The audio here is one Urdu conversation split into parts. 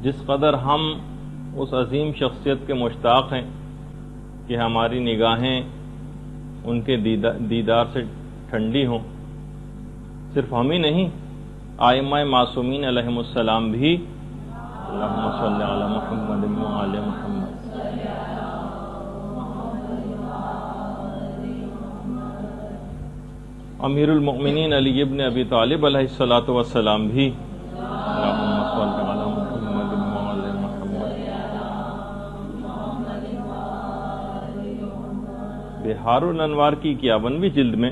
جس قدر ہم اس عظیم شخصیت کے مشتاق ہیں کہ ہماری نگاہیں ان کے دیدار سے ٹھنڈی ہوں، صرف ہم ہی نہیں، ائمہ معصومین علیہم السلام بھی اللہم صلی علی محمد وعلی محمد۔ امیر المؤمنین علی ابن ابی طالب علیہ الصلوۃ والسلام بھی اللہم صلی علی محمد وعلی محمد۔ بحار الانوار کی 51ویں جلد میں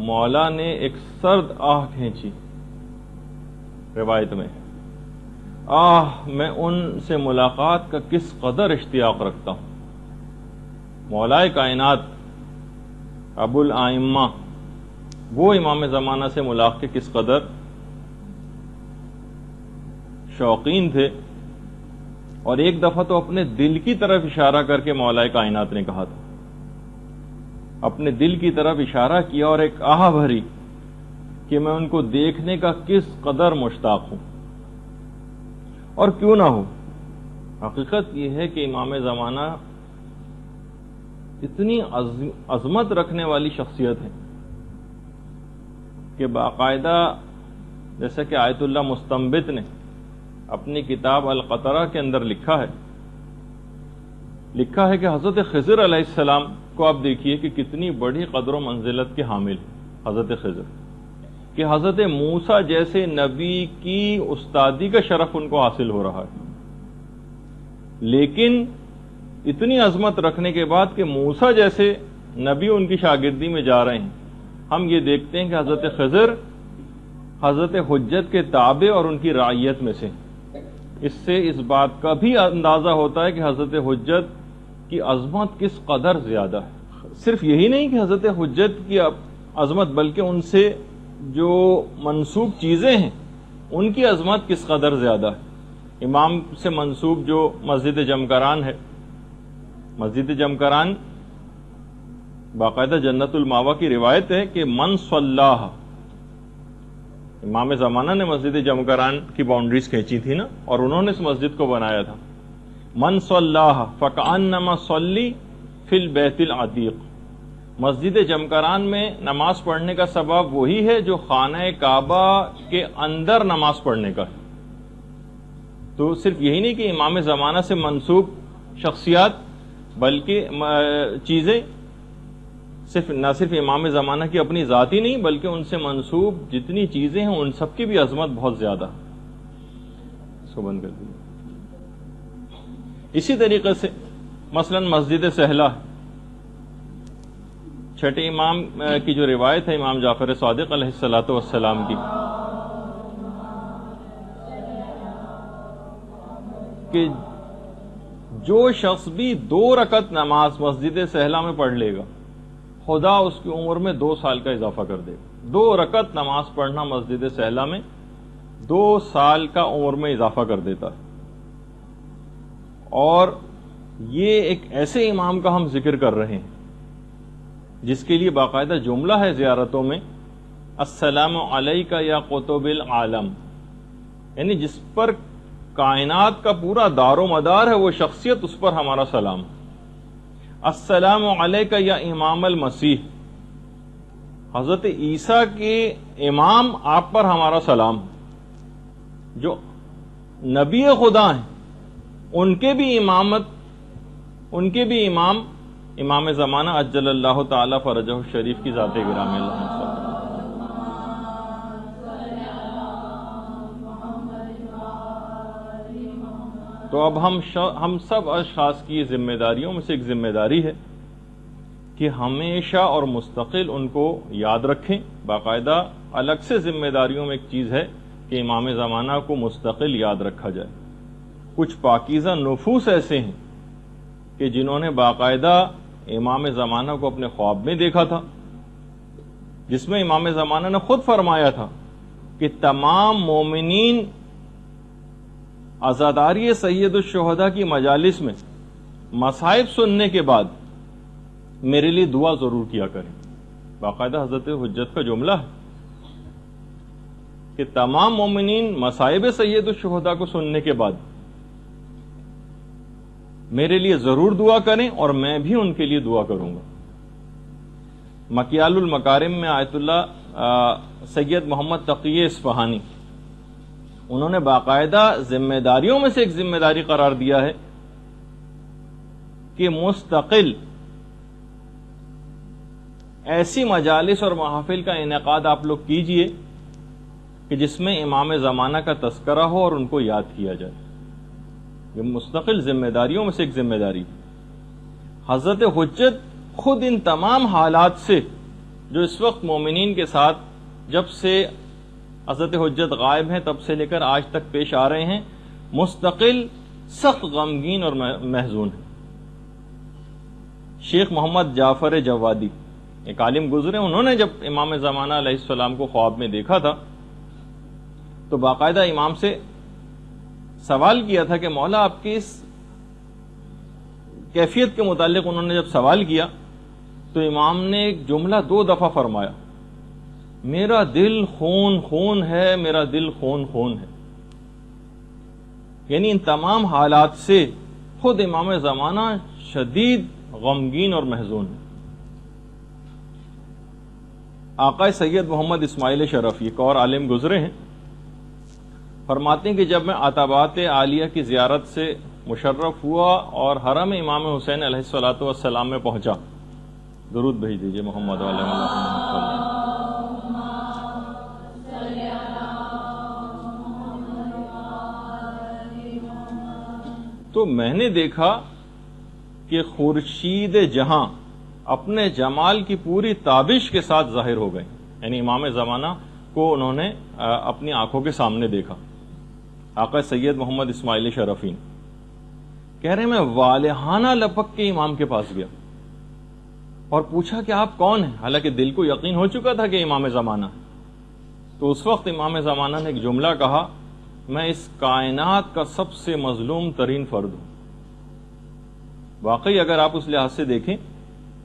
مولا نے ایک سرد آہ کھینچی روایت میں، میں ان سے ملاقات کا کس قدر اشتیاق رکھتا ہوں۔ مولا کائنات ابو الائمہ وہ امام زمانہ سے ملاقات کے کس قدر شوقین تھے، اور ایک دفعہ تو اپنے دل کی طرف اشارہ کر کے مولا کائنات نے کہا تھا، اپنے دل کی طرف اشارہ کیا اور ایک آہ بھری کہ میں ان کو دیکھنے کا کس قدر مشتاق ہوں۔ اور کیوں نہ ہو، حقیقت یہ ہے کہ امام زمانہ اتنی عظمت رکھنے والی شخصیت ہے کہ باقاعدہ جیسا کہ آیت اللہ مستنبط نے اپنی کتاب القطرہ کے اندر لکھا ہے کہ حضرت خضر علیہ السلام کو آپ دیکھیے کہ کتنی بڑی قدر و منزلت کے حامل حضرت خضر، کہ حضرت موسیٰ جیسے نبی کی استادی کا شرف ان کو حاصل ہو رہا ہے، لیکن اتنی عظمت رکھنے کے بعد کہ موسیٰ جیسے نبی ان کی شاگردی میں جا رہے ہیں، ہم یہ دیکھتے ہیں کہ حضرت خضر حضرت حجت کے تابع اور ان کی رعیت میں سے۔ اس سے اس بات کا بھی اندازہ ہوتا ہے کہ حضرت حجت کی عظمت کس قدر زیادہ ہے۔ صرف یہی نہیں کہ حضرت حجت کی عظمت، بلکہ ان سے جو منسوب چیزیں ہیں ان کی عظمت کس قدر زیادہ ہے۔ امام سے منسوب جو مسجد جمکران ہے، مسجد جمکران باقاعدہ جنت الماوا کی روایت ہے کہ من صلاح، امام زمانہ نے مسجد جمکران کی باؤنڈریز کھینچی تھی نا، اور انہوں نے اس مسجد کو بنایا تھا۔ من صلاح فکأنما صلی فی البیت العتیق، مسجد جمکران میں نماز پڑھنے کا سبب وہی ہے جو خانہ کعبہ کے اندر نماز پڑھنے کا ہے۔ تو صرف یہی نہیں کہ امام زمانہ سے منسوب شخصیات بلکہ چیزیں نہ صرف امام زمانہ کی اپنی ذاتی نہیں، بلکہ ان سے منسوب جتنی چیزیں ہیں ان سب کی بھی عظمت بہت زیادہ۔ اس کو بند کر دیجیے۔ اسی طریقے سے مثلا مسجد سہلہ، چھٹے امام کی جو روایت ہے امام جعفر صادق علیہ الصلوۃ والسلام کی، کہ جو شخص بھی 2 رکعت نماز مسجد سہلہ میں پڑھ لے گا، خدا اس کی عمر میں 2 سال کا اضافہ کر دے گا۔ 2 رکعت نماز پڑھنا مسجد سہلہ میں 2 سال کا عمر میں اضافہ کر دیتا ہے۔ اور یہ ایک ایسے امام کا ہم ذکر کر رہے ہیں جس کے لیے باقاعدہ جملہ ہے زیارتوں میں، السلام علیک یا قطب العالم، یعنی جس پر کائنات کا پورا دار و مدار ہے وہ شخصیت، اس پر ہمارا سلام۔ السلام علیک یا امام المسیح، حضرت عیسیٰ کے امام آپ پر ہمارا سلام۔ جو نبی خدا ہیں ان کے بھی امام امام زمانہ عجل اللہ تعالی فرجہ الشریف کی ذات گرامی اللہ صلی۔ تو اب ہم سب اشخاص کی ذمہ داریوں میں سے ایک ذمہ داری ہے کہ ہمیشہ اور مستقل ان کو یاد رکھیں۔ باقاعدہ الگ سے ذمہ داریوں میں ایک چیز ہے کہ امام زمانہ کو مستقل یاد رکھا جائے۔ کچھ پاکیزہ نفوس ایسے ہیں کہ جنہوں نے باقاعدہ امام زمانہ کو اپنے خواب میں دیکھا تھا، جس میں امام زمانہ نے خود فرمایا تھا کہ تمام مومنین عزاداری سید الشہداء کی مجالس میں مصائب سننے کے بعد میرے لیے دعا ضرور کیا کریں۔ باقاعدہ حضرت حجت کا جملہ ہے کہ تمام مومنین مصائب سید الشہداء کو سننے کے بعد میرے لیے ضرور دعا کریں اور میں بھی ان کے لیے دعا کروں گا۔ مکیال المکارم میں آیت اللہ سید محمد تقی اصفہانی انہوں نے باقاعدہ ذمہ داریوں میں سے ایک ذمہ داری قرار دیا ہے کہ مستقل ایسی مجالس اور محافل کا انعقاد آپ لوگ کیجئے کہ جس میں امام زمانہ کا تذکرہ ہو اور ان کو یاد کیا جائے۔ یہ مستقل ذمہ داریوں میں سے ایک ذمہ داری۔ حضرت حجت خود ان تمام حالات سے جو اس وقت مومنین کے ساتھ جب سے حضرت حجت غائب ہیں تب سے لے کر آج تک پیش آ رہے ہیں، مستقل سخت غمگین اور محزون ہیں۔ شیخ محمد جعفر جوادی ایک عالم گزرے، انہوں نے جب امام زمانہ علیہ السلام کو خواب میں دیکھا تھا تو باقاعدہ امام سے سوال کیا تھا کہ مولا آپ کی اس کیفیت کے متعلق انہوں نے جب سوال کیا تو امام نے ایک جملہ 2 دفعہ فرمایا، میرا دل خون خون ہے، میرا دل خون خون ہے۔ یعنی ان تمام حالات سے خود امام زمانہ شدید غمگین اور محزون ہے۔ آقا سید محمد اسماعیل شرفی ایک اور عالم گزرے ہیں، فرماتے ہیں کہ جب میں عتبات عالیہ کی زیارت سے مشرف ہوا اور حرم امام حسین علیہ الصلوۃ والسلام میں پہنچا، درود بھیج دیجئے محمد علیہ وسلم، تو میں نے دیکھا کہ خورشید جہاں اپنے جمال کی پوری تابش کے ساتھ ظاہر ہو گئے، یعنی امام زمانہ کو انہوں نے اپنی آنکھوں کے سامنے دیکھا۔ آقا سید محمد اسماعیل شرفی کہہ رہے ہیں میں والہانہ لپک کے امام کے پاس گیا اور پوچھا کہ آپ کون ہیں، حالانکہ دل کو یقین ہو چکا تھا کہ امام زمانہ ہے۔ تو اس وقت امام زمانہ نے ایک جملہ کہا، میں اس کائنات کا سب سے مظلوم ترین فرد ہوں۔ واقعی اگر آپ اس لحاظ سے دیکھیں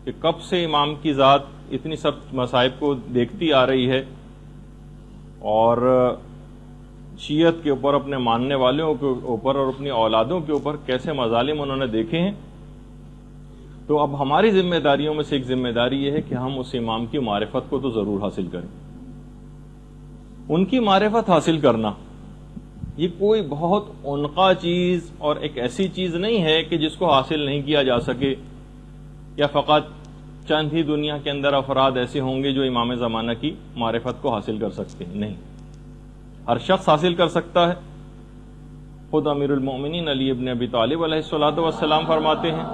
کہ کب سے امام کی ذات اتنی سب مصائب کو دیکھتی آ رہی ہے اور شیعت کے اوپر، اپنے ماننے والوں کے اوپر اور اپنی اولادوں کے اوپر کیسے مظالم انہوں نے دیکھے ہیں، تو اب ہماری ذمہ داریوں میں سے ایک ذمہ داری یہ ہے کہ ہم اس امام کی معرفت کو تو ضرور حاصل کریں۔ ان کی معرفت حاصل کرنا یہ کوئی بہت عنقا چیز اور ایک ایسی چیز نہیں ہے کہ جس کو حاصل نہیں کیا جا سکے، یا فقط چند ہی دنیا کے اندر افراد ایسے ہوں گے جو امام زمانہ کی معرفت کو حاصل کر سکتے ہیں۔ نہیں، ہر شخص حاصل کر سکتا ہے۔ خود امیر المؤمنین علی ابن ابی طالب علیہ الصلوۃ والسلام فرماتے ہیں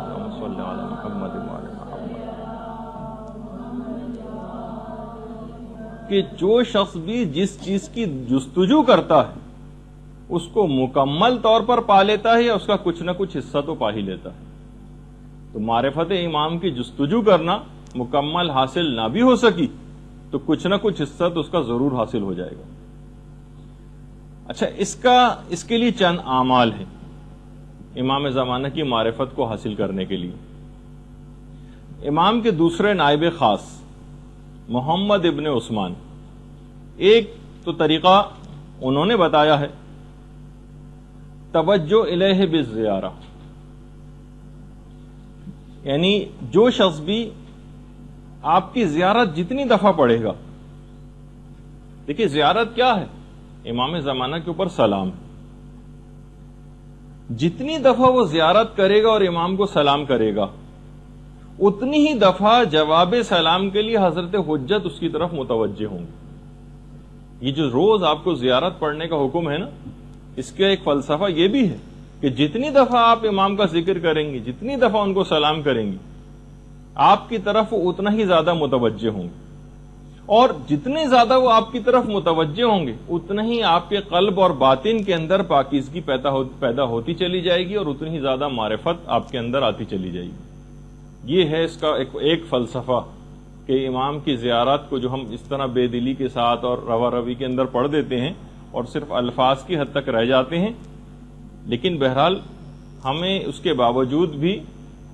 کہ جو شخص بھی جس چیز کی جستجو کرتا ہے اس کو مکمل طور پر پا لیتا ہے یا اس کا کچھ نہ کچھ حصہ تو پا ہی لیتا ہے۔ تو معرفت امام کی جستجو کرنا مکمل حاصل نہ بھی ہو سکی تو کچھ نہ کچھ حصہ تو اس کا ضرور حاصل ہو جائے گا۔ اچھا، اس کے لیے چند اعمال ہیں امام زمانہ کی معرفت کو حاصل کرنے کے لیے۔ امام کے دوسرے نائب خاص محمد ابن عثمان، ایک تو طریقہ انہوں نے بتایا ہے، توجہ الیہ بالزیارہ، یعنی جو شخص بھی آپ کی زیارت جتنی دفعہ پڑھے گا، دیکھیے زیارت کیا ہے، امام زمانہ کے اوپر سلام، جتنی دفعہ وہ زیارت کرے گا اور امام کو سلام کرے گا اتنی ہی دفعہ جواب سلام کے لیے حضرت حجت اس کی طرف متوجہ ہوں گے۔ یہ جو روز آپ کو زیارت پڑھنے کا حکم ہے نا، اس کا ایک فلسفہ یہ بھی ہے کہ جتنی دفعہ آپ امام کا ذکر کریں گی، جتنی دفعہ ان کو سلام کریں گی، آپ کی طرف اتنا ہی زیادہ متوجہ ہوں گے، اور جتنے زیادہ وہ آپ کی طرف متوجہ ہوں گے اتنا ہی آپ کے قلب اور باطن کے اندر پاکیزگی پیدا ہوتی چلی جائے گی اور اتنی ہی زیادہ معرفت آپ کے اندر آتی چلی جائے گی۔ یہ ہے اس کا ایک فلسفہ کہ امام کی زیارت کو جو ہم اس طرح بے دلی کے ساتھ اور روا روی کے اندر پڑھ دیتے ہیں اور صرف الفاظ کی حد تک رہ جاتے ہیں، لیکن بہرحال ہمیں اس کے باوجود بھی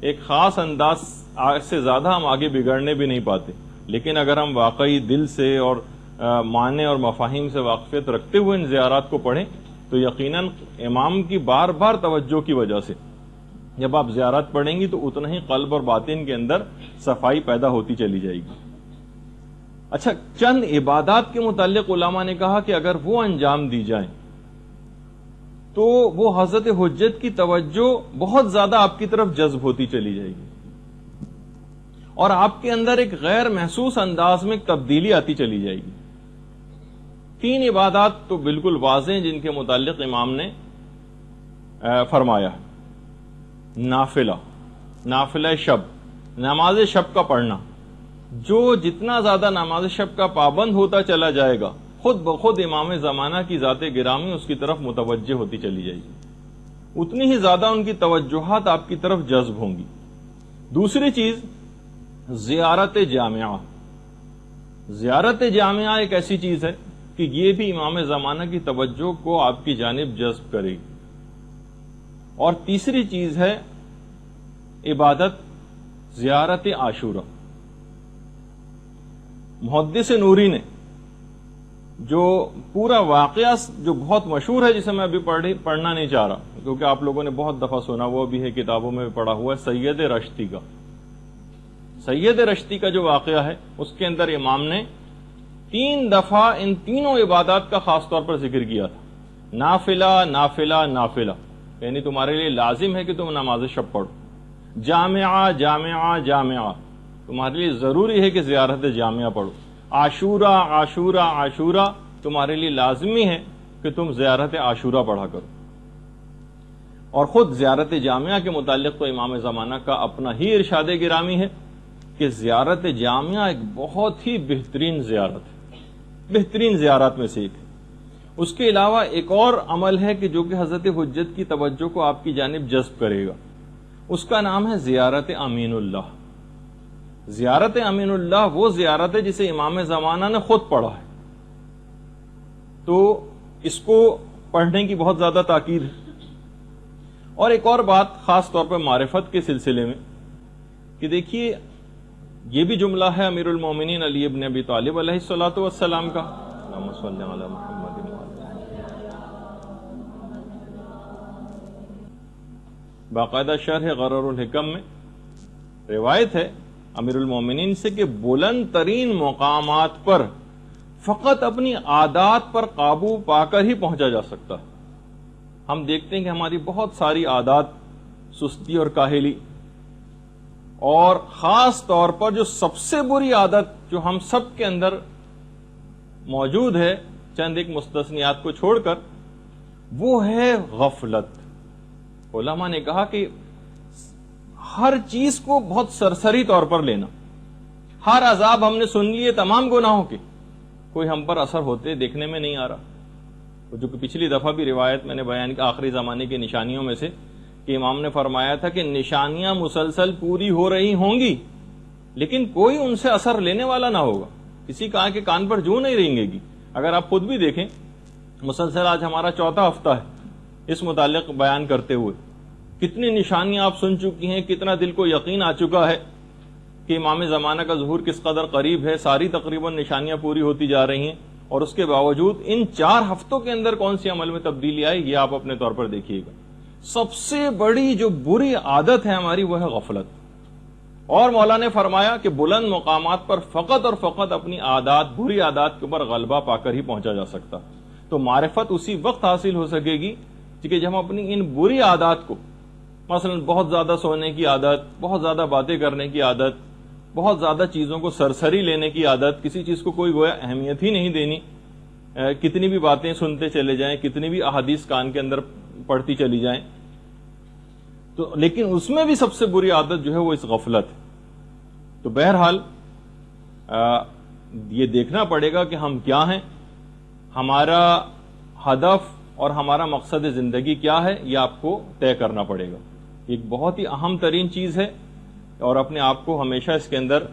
ایک خاص انداز سے زیادہ ہم آگے بگڑنے بھی نہیں پاتے، لیکن اگر ہم واقعی دل سے اور معنی اور مفاہیم سے واقفیت رکھتے ہوئے ان زیارات کو پڑھیں تو یقیناً امام کی بار بار توجہ کی وجہ سے جب آپ زیارت پڑھیں گی تو اتنا ہی قلب اور باطن کے اندر صفائی پیدا ہوتی چلی جائے گی۔ اچھا، چند عبادات کے متعلق علماء نے کہا کہ اگر وہ انجام دی جائیں تو وہ حضرت حجت کی توجہ بہت زیادہ آپ کی طرف جذب ہوتی چلی جائے گی اور آپ کے اندر ایک غیر محسوس انداز میں تبدیلی آتی چلی جائے گی۔ 3 عبادات تو بالکل واضح ہیں جن کے متعلق امام نے فرمایا۔ نافلہ شب، نماز شب کا پڑھنا، جو جتنا زیادہ نماز شب کا پابند ہوتا چلا جائے گا خود بخود امام زمانہ کی ذات گرامی اس کی طرف متوجہ ہوتی چلی جائے گی، اتنی ہی زیادہ ان کی توجہات آپ کی طرف جذب ہوں گی۔ دوسری چیز زیارت جامعہ۔ زیارت جامعہ ایک ایسی چیز ہے کہ یہ بھی امام زمانہ کی توجہ کو آپ کی جانب جذب کرے گی۔ اور تیسری چیز ہے عبادت زیارت عاشورہ۔ محدث نوری نے جو پورا واقعہ جو بہت مشہور ہے، جسے میں ابھی پڑھنا نہیں چاہ رہا کیونکہ آپ لوگوں نے بہت دفعہ سنا، وہ بھی ہے کتابوں میں بھی پڑھا ہوا ہے، سید رشتی کا۔ سید رشتی کا جو واقعہ ہے اس کے اندر امام نے 3 دفعہ ان تینوں عبادات کا خاص طور پر ذکر کیا تھا۔ نافلہ نافلہ نافلہ، یعنی تمہارے لیے لازم ہے کہ تم نماز شب پڑھو۔ جامعہ جامعہ جامعہ، تمہارے لیے ضروری ہے کہ زیارت جامعہ پڑھو۔ عاشورہ عاشورہ عاشورہ، تمہارے لیے لازمی ہے کہ تم زیارت عاشورہ پڑھا کرو۔ اور خود زیارت جامعہ کے متعلق تو امام زمانہ کا اپنا ہی ارشاد گرامی ہے کہ زیارت جامعہ ایک بہت ہی بہترین زیارت ہے، بہترین زیارات میں سے ایک ہے۔ اس کے علاوہ ایک اور عمل ہے کہ جو کہ حضرت حجت کی توجہ کو آپ کی جانب جذب کرے گا، اس کا نام ہے زیارت امین اللہ۔ زیارت امین اللہ وہ زیارت ہے جسے امام زمانہ نے خود پڑھا ہے، تو اس کو پڑھنے کی بہت زیادہ تاکید ہے۔ اور ایک اور بات خاص طور پر معرفت کے سلسلے میں کہ دیکھیے، یہ بھی جملہ ہے امیر المومنین علی ابن ابی طالب علیہ الصلوۃ والسلام کا، اللہم صل علی محمد۔ باقاعدہ شرح غرر الحکم میں روایت ہے امیر المومنین سے کہ بلند ترین مقامات پر فقط اپنی عادات پر قابو پا کر ہی پہنچا جا سکتا ہے۔ ہم دیکھتے ہیں کہ ہماری بہت ساری عادات، سستی اور کاہلی، اور خاص طور پر جو سب سے بری عادت جو ہم سب کے اندر موجود ہے چند ایک مستثنیات کو چھوڑ کر، وہ ہے غفلت۔ علماء نے کہا کہ ہر چیز کو بہت سرسری طور پر لینا، ہر عذاب ہم نے سن لیے تمام گناہوں کے، کوئی ہم پر اثر ہوتے دیکھنے میں نہیں آ رہا۔ جو کہ پچھلی دفعہ بھی روایت میں نے بیان کی آخری زمانے کی نشانیوں میں سے کہ امام نے فرمایا تھا کہ نشانیاں مسلسل پوری ہو رہی ہوں گی لیکن کوئی ان سے اثر لینے والا نہ ہوگا، کسی کا کے کان پر جو نہیں رہیں گی۔ اگر آپ خود بھی دیکھیں، مسلسل آج ہمارا 4تھا ہفتہ ہے اس متعلق بیان کرتے ہوئے، کتنی نشانیاں آپ سن چکی ہیں، کتنا دل کو یقین آ چکا ہے کہ امام زمانہ کا ظہور کس قدر قریب ہے، ساری تقریباً نشانیاں پوری ہوتی جا رہی ہیں، اور اس کے باوجود ان 4 ہفتوں کے اندر کون سی عمل میں تبدیلی آئی، یہ آپ اپنے طور پر دیکھیے گا۔ سب سے بڑی جو بری عادت ہے ہماری وہ ہے غفلت، اور مولا نے فرمایا کہ بلند مقامات پر فقط اور فقط اپنی عادات، بری عادات کے اوپر غلبہ پا کر ہی پہنچا جا سکتا۔ تو معرفت اسی وقت حاصل ہو سکے گی کہ جب ہم اپنی ان بری عادات کو، مثلا بہت زیادہ سونے کی عادت، بہت زیادہ باتیں کرنے کی عادت، بہت زیادہ چیزوں کو سرسری لینے کی عادت، کسی چیز کو کوئی گویا اہمیت ہی نہیں دینی، کتنی بھی باتیں سنتے چلے جائیں، کتنی بھی احادیث کان کے اندر پڑھتی چلی جائیں، تو لیکن اس میں بھی سب سے بری عادت جو ہے وہ اس غفلت ہے۔ تو بہرحال یہ دیکھنا پڑے گا کہ ہم کیا ہیں، ہمارا ہدف اور ہمارا مقصد زندگی کیا ہے، یہ آپ کو طے کرنا پڑے گا۔ ایک بہت ہی اہم ترین چیز ہے، اور اپنے آپ کو ہمیشہ اس کے اندر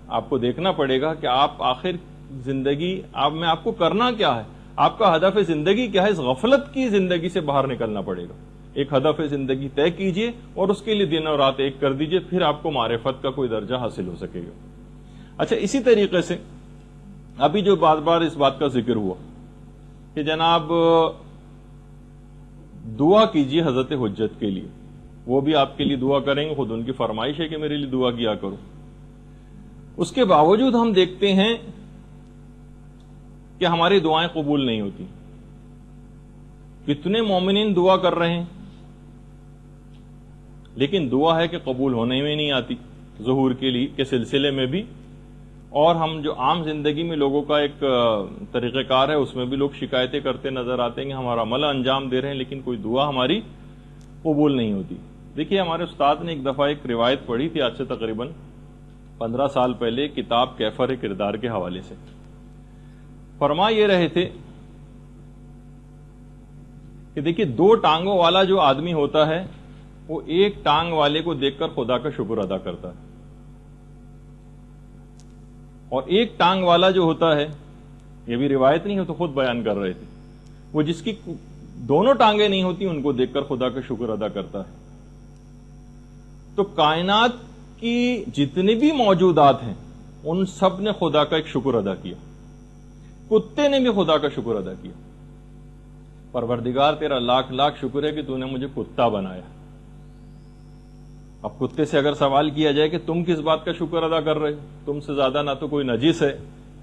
آپ کو دیکھنا پڑے گا کہ آپ آخر زندگی میں آپ کو کرنا کیا ہے، آپ کا ہدف زندگی کیا ہے۔ اس غفلت کی زندگی سے باہر نکلنا پڑے گا، ایک ہدف زندگی طے کیجئے اور اس کے لیے دن اور رات ایک کر دیجئے، پھر آپ کو معرفت کا کوئی درجہ حاصل ہو سکے گا۔ اچھا، اسی طریقے سے ابھی جو بار بار اس بات کا ذکر ہوا کہ جناب دعا کیجیے حضرت حجت کے لیے، وہ بھی آپ کے لیے دعا کریں گے، خود ان کی فرمائش ہے کہ میرے لیے دعا کیا کرو. اس کے باوجود ہم دیکھتے ہیں کہ ہماری دعائیں قبول نہیں ہوتی. کتنے مومنین دعا کر رہے ہیں لیکن دعا ہے کہ قبول ہونے میں نہیں آتی، ظہور کے سلسلے میں بھی. اور ہم جو عام زندگی میں لوگوں کا ایک طریقہ کار ہے اس میں بھی لوگ شکایتیں کرتے نظر آتے ہیں کہ ہمارا عمل انجام دے رہے ہیں لیکن کوئی دعا ہماری قبول نہیں ہوتی. دیکھیے ہمارے استاد نے ایک دفعہ ایک روایت پڑھی تھی آج سے تقریباً 15 سال پہلے، کتاب کیفر کردار کے حوالے سے. فرما یہ رہے تھے کہ دیکھیے 2 ٹانگوں والا جو آدمی ہوتا ہے وہ ایک ٹانگ والے کو دیکھ کر خدا کا شکر ادا کرتا ہے، اور ایک ٹانگ والا جو ہوتا ہے، یہ بھی روایت نہیں ہے تو خود بیان کر رہے تھے، وہ جس کی دونوں ٹانگیں نہیں ہوتی ان کو دیکھ کر خدا کا شکر ادا کرتا ہے. تو کائنات کی جتنے بھی موجودات ہیں ان سب نے خدا کا ایک شکر ادا کیا. کتے نے بھی خدا کا شکر ادا کیا، پروردگار تیرا لاکھ لاکھ شکر ہے کہ تو نے مجھے کتا بنایا. اب کتے سے اگر سوال کیا جائے کہ تم کس بات کا شکر ادا کر رہے ہو، تم سے زیادہ نہ تو کوئی نجس ہے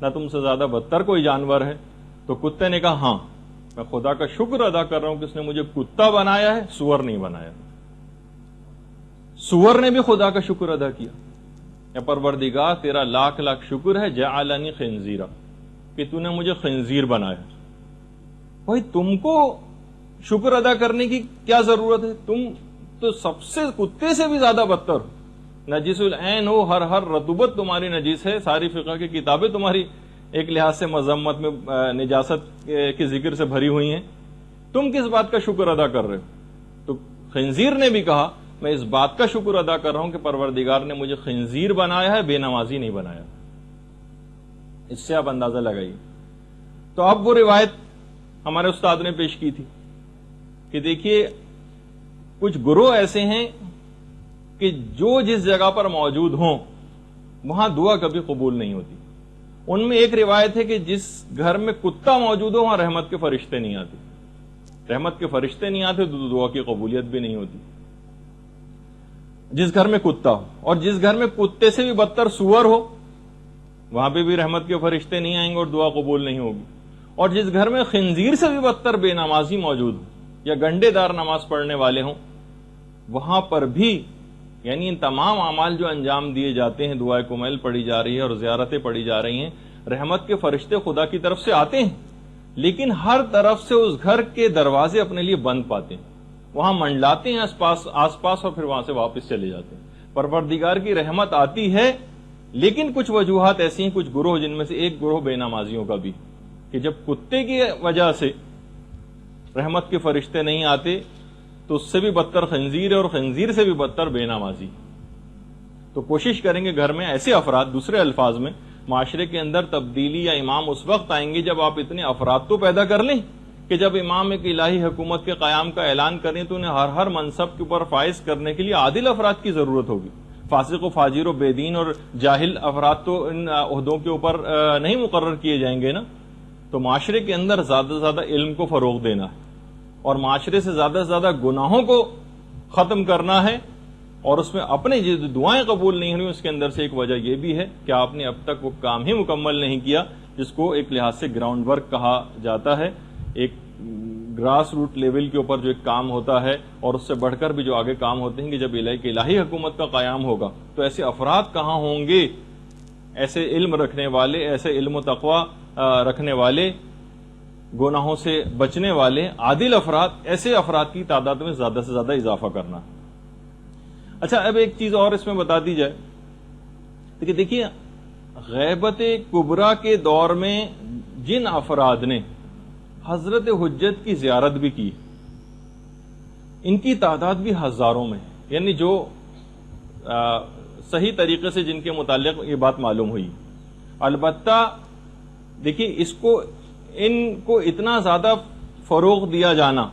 نہ تم سے زیادہ بدتر کوئی جانور ہے، تو کتے نے کہا ہاں میں خدا کا شکر ادا کر رہا ہوں کہ اس نے مجھے کتا بنایا ہے، سور نہیں بنایا. سور نے بھی خدا کا شکر ادا کیا، یا پروردگار تیرا لاکھ لاکھ شکر ہے جعلنی خنزیرا، کہ تو نے مجھے خنزیر بنایا. بھائی تم کو شکر ادا کرنے کی کیا ضرورت ہے؟ تم تو سب سے کتے سے بھی زیادہ بدتر ہو، نجس العین ہو، ہر رطوبت تمہاری نجس ہے، ساری فقہ کی کتابیں تمہاری ایک لحاظ سے مذمت میں نجاست کے ذکر سے بھری ہوئی ہیں، تم کس بات کا شکر ادا کر رہے ہو؟ تو خنزیر نے بھی کہا میں اس بات کا شکر ادا کر رہا ہوں کہ پروردگار نے مجھے خنزیر بنایا ہے، بے نمازی نہیں بنایا. اس سے آپ اندازہ لگائیے. تو اب وہ روایت ہمارے استاد نے پیش کی تھی کہ دیکھیے کچھ گروہ ایسے ہیں کہ جو جس جگہ پر موجود ہوں وہاں دعا کبھی قبول نہیں ہوتی. ان میں ایک روایت ہے کہ جس گھر میں کتا موجود ہو وہاں رحمت کے فرشتے نہیں آتے، رحمت کے فرشتے نہیں آتے تو دعا کی قبولیت بھی نہیں ہوتی. جس گھر میں کتا ہو، اور جس گھر میں کتے سے بھی بدتر سور ہو وہاں پہ بھی رحمت کے فرشتے نہیں آئیں گے اور دعا قبول نہیں ہوگی. اور جس گھر میں خنزیر سے بھی بدتر بے نمازی موجود ہو یا گنڈے دار نماز پڑھنے والے ہوں وہاں پر بھی، یعنی ان تمام اعمال جو انجام دیے جاتے ہیں، دعائے کمیل پڑھی جا رہی ہے اور زیارتیں پڑھی جا رہی ہیں، رحمت کے فرشتے خدا کی طرف سے آتے ہیں لیکن ہر طرف سے اس گھر کے دروازے اپنے لیے بند پاتے ہیں، وہاں منڈلاتے ہیں آس پاس اور پھر وہاں سے واپس چلے جاتے ہیں. پروردگار کی رحمت آتی ہے لیکن کچھ وجوہات ایسی ہیں، کچھ گروہ جن میں سے ایک گروہ بے نمازیوں کا بھی، کہ جب کتے کی وجہ سے رحمت کے فرشتے نہیں آتے تو اس سے بھی بدتر خنزیر ہے اور خنزیر سے بھی بدتر بے نمازی. تو کوشش کریں گے گھر میں ایسے افراد، دوسرے الفاظ میں معاشرے کے اندر تبدیلی یا امام اس وقت آئیں گے جب آپ اتنے افراد تو پیدا کر لیں کہ جب امام ایک الہی حکومت کے قیام کا اعلان کریں تو انہیں ہر منصب کے اوپر فائز کرنے کے لیے عادل افراد کی ضرورت ہوگی. فاسق و فاجر و بے دین اور جاہل افراد تو ان عہدوں کے اوپر نہیں مقرر کیے جائیں گے نا. تو معاشرے کے اندر زیادہ سے زیادہ علم کو فروغ دینا ہے اور معاشرے سے زیادہ گناہوں کو ختم کرنا ہے، اور اس میں اپنے جو دعائیں قبول نہیں ہوئی اس کے اندر سے ایک وجہ یہ بھی ہے کہ آپ نے اب تک وہ کام ہی مکمل نہیں کیا جس کو ایک لحاظ سے گراؤنڈ ورک کہا جاتا ہے، ایک گراس روٹ لیول کے اوپر جو ایک کام ہوتا ہے، اور اس سے بڑھ کر بھی جو آگے کام ہوتے ہیں کہ جب الہی حکومت کا قیام ہوگا تو ایسے افراد کہاں ہوں گے، ایسے علم رکھنے والے، ایسے علم و تقوی رکھنے والے، گناہوں سے بچنے والے عادل افراد، ایسے افراد کی تعداد میں زیادہ سے زیادہ اضافہ کرنا. اچھا اب ایک چیز اور اس میں بتا دی جائے کہ دیکھیے غیبت کبریٰ کے دور میں جن افراد نے حضرت حجت کی زیارت بھی کی ان کی تعداد بھی ہزاروں میں، یعنی جو صحیح طریقے سے جن کے متعلق یہ بات معلوم ہوئی. البتہ دیکھیے ان کو اتنا زیادہ فروغ دیا جانا،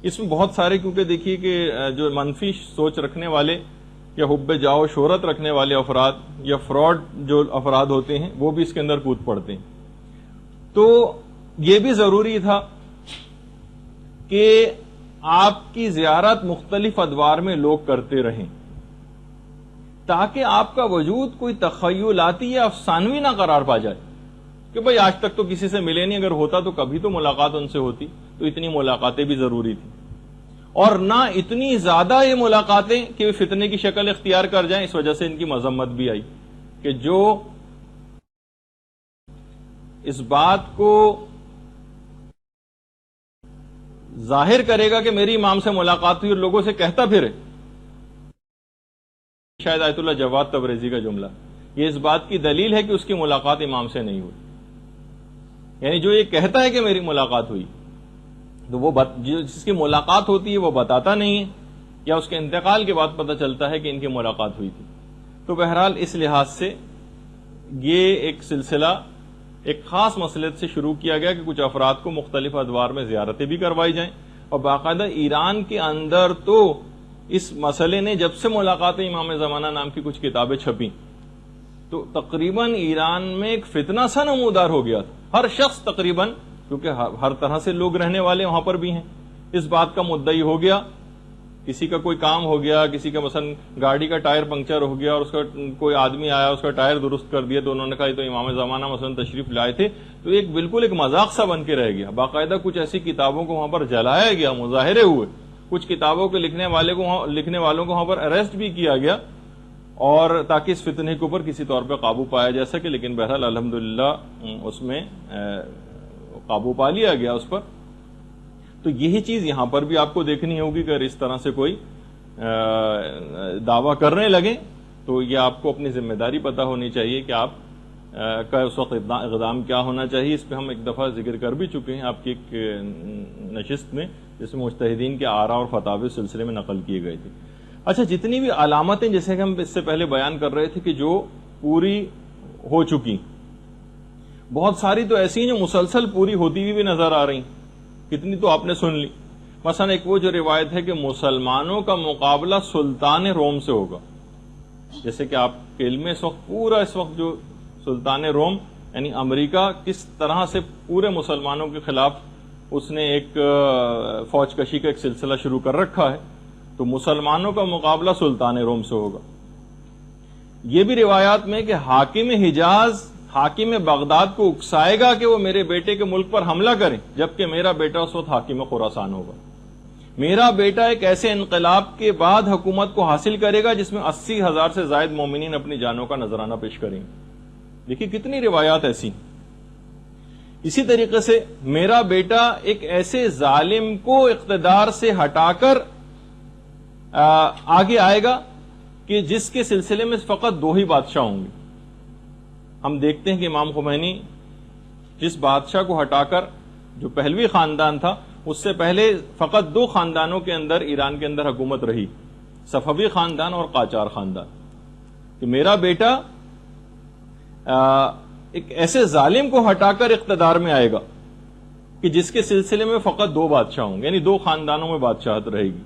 اس میں بہت سارے، کیونکہ دیکھیے کہ جو منفی سوچ رکھنے والے یا حب جاؤ شہرت رکھنے والے افراد یا فراڈ جو افراد ہوتے ہیں وہ بھی اس کے اندر کود پڑتے ہیں. تو یہ بھی ضروری تھا کہ آپ کی زیارت مختلف ادوار میں لوگ کرتے رہیں، تاکہ آپ کا وجود کوئی تخیلاتی یا افسانوی نہ قرار پا جائے کہ بھئی آج تک تو کسی سے ملے نہیں، اگر ہوتا تو کبھی تو ملاقات ان سے ہوتی. تو اتنی ملاقاتیں بھی ضروری تھیں، اور نہ اتنی زیادہ یہ ملاقاتیں کہ فتنے کی شکل اختیار کر جائیں. اس وجہ سے ان کی مذمت بھی آئی کہ جو اس بات کو ظاہر کرے گا کہ میری امام سے ملاقات ہوئی اور لوگوں سے کہتا پھرے، شاید آیت اللہ جواد تبریزی کا جملہ، یہ اس بات کی دلیل ہے کہ اس کی ملاقات امام سے نہیں ہوئی. یعنی جو یہ کہتا ہے کہ میری ملاقات ہوئی، تو وہ جس کی ملاقات ہوتی ہے وہ بتاتا نہیں ہے، یا اس کے انتقال کے بعد پتہ چلتا ہے کہ ان کی ملاقات ہوئی تھی. تو بہرحال اس لحاظ سے یہ ایک سلسلہ ایک خاص مصلحت سے شروع کیا گیا کہ کچھ افراد کو مختلف ادوار میں زیارتیں بھی کروائی جائیں. اور باقاعدہ ایران کے اندر تو اس مسئلے نے جب سے ملاقات امام زمانہ نام کی کچھ کتابیں چھپیں تو تقریباً ایران میں ایک فتنہ سا نمودار ہو گیا تھا. ہر شخص تقریباً، کیونکہ ہر طرح سے لوگ رہنے والے وہاں پر بھی ہیں، اس بات کا مدعی ہو گیا. کسی کا کوئی کام ہو گیا، کسی کا مثلا گاڑی کا ٹائر پنکچر ہو گیا اور اس کا کوئی آدمی آیا اس کا ٹائر درست کر دیا، تو انہوں نے کہا تو امام زمانہ مثلا تشریف لائے تھے. تو ایک بالکل ایک مذاق سا بن کے رہ گیا. باقاعدہ کچھ ایسی کتابوں کو وہاں پر جلایا گیا، مظاہرے ہوئے، کچھ کتابوں کے لکھنے والوں کو وہاں پر اریسٹ بھی کیا گیا، اور تاکہ اس فتنے کے اوپر کسی طور پہ قابو پایا جا سکے. لیکن بہرحال الحمدللہ اس میں قابو پا لیا گیا اس پر. تو یہی چیز یہاں پر بھی آپ کو دیکھنی ہوگی کہ اگر اس طرح سے کوئی دعویٰ کرنے لگے تو یہ آپ کو اپنی ذمہ داری پتہ ہونی چاہیے کہ آپ کا اس وقت اقدام کیا ہونا چاہیے. اس پہ ہم ایک دفعہ ذکر کر بھی چکے ہیں آپ کی ایک نشست میں، جس میں مجتہدین کے آراء اور فتاوی سلسلے میں نقل کیے گئے تھے. اچھا، جتنی بھی علامتیں جیسے کہ ہم اس سے پہلے بیان کر رہے تھے کہ جو پوری ہو چکی، بہت ساری تو ایسی ہیں جو مسلسل پوری ہوتی ہوئی بھی نظر آ رہی، کتنی تو آپ نے سن لی. مثلا ایک وہ جو روایت ہے کہ مسلمانوں کا مقابلہ سلطان روم سے ہوگا. جیسے کہ آپ کے علم میں اس وقت جو سلطان روم یعنی امریکہ کس طرح سے پورے مسلمانوں کے خلاف اس نے ایک فوج کشی کا ایک سلسلہ شروع کر رکھا ہے، تو مسلمانوں کا مقابلہ سلطان روم سے ہوگا. یہ بھی روایات میں کہ حاکم حجاز حاکم بغداد کو اکسائے گا کہ وہ میرے بیٹے کے ملک پر حملہ کریں، جبکہ میرا بیٹا اس وقت حاکم خراسان ہوگا. میرا بیٹا ایک ایسے انقلاب کے بعد حکومت کو حاصل کرے گا جس میں 80,000 سے زائد مومنین اپنی جانوں کا نذرانہ پیش کریں. دیکھیے کتنی روایات ایسی. اسی طریقے سے میرا بیٹا ایک ایسے ظالم کو اقتدار سے ہٹا کر آگے آئے گا کہ جس کے سلسلے میں فقط 2 ہی بادشاہ ہوں گے. ہم دیکھتے ہیں کہ امام خمینی جس بادشاہ کو ہٹا کر جو پہلوی خاندان تھا، اس سے پہلے فقط 2 خاندانوں کے اندر ایران کے اندر حکومت رہی، صفوی خاندان اور قاجار خاندان. کہ میرا بیٹا ایک ایسے ظالم کو ہٹا کر اقتدار میں آئے گا کہ جس کے سلسلے میں فقط 2 بادشاہ ہوں گے، یعنی 2 خاندانوں میں بادشاہت رہے گی.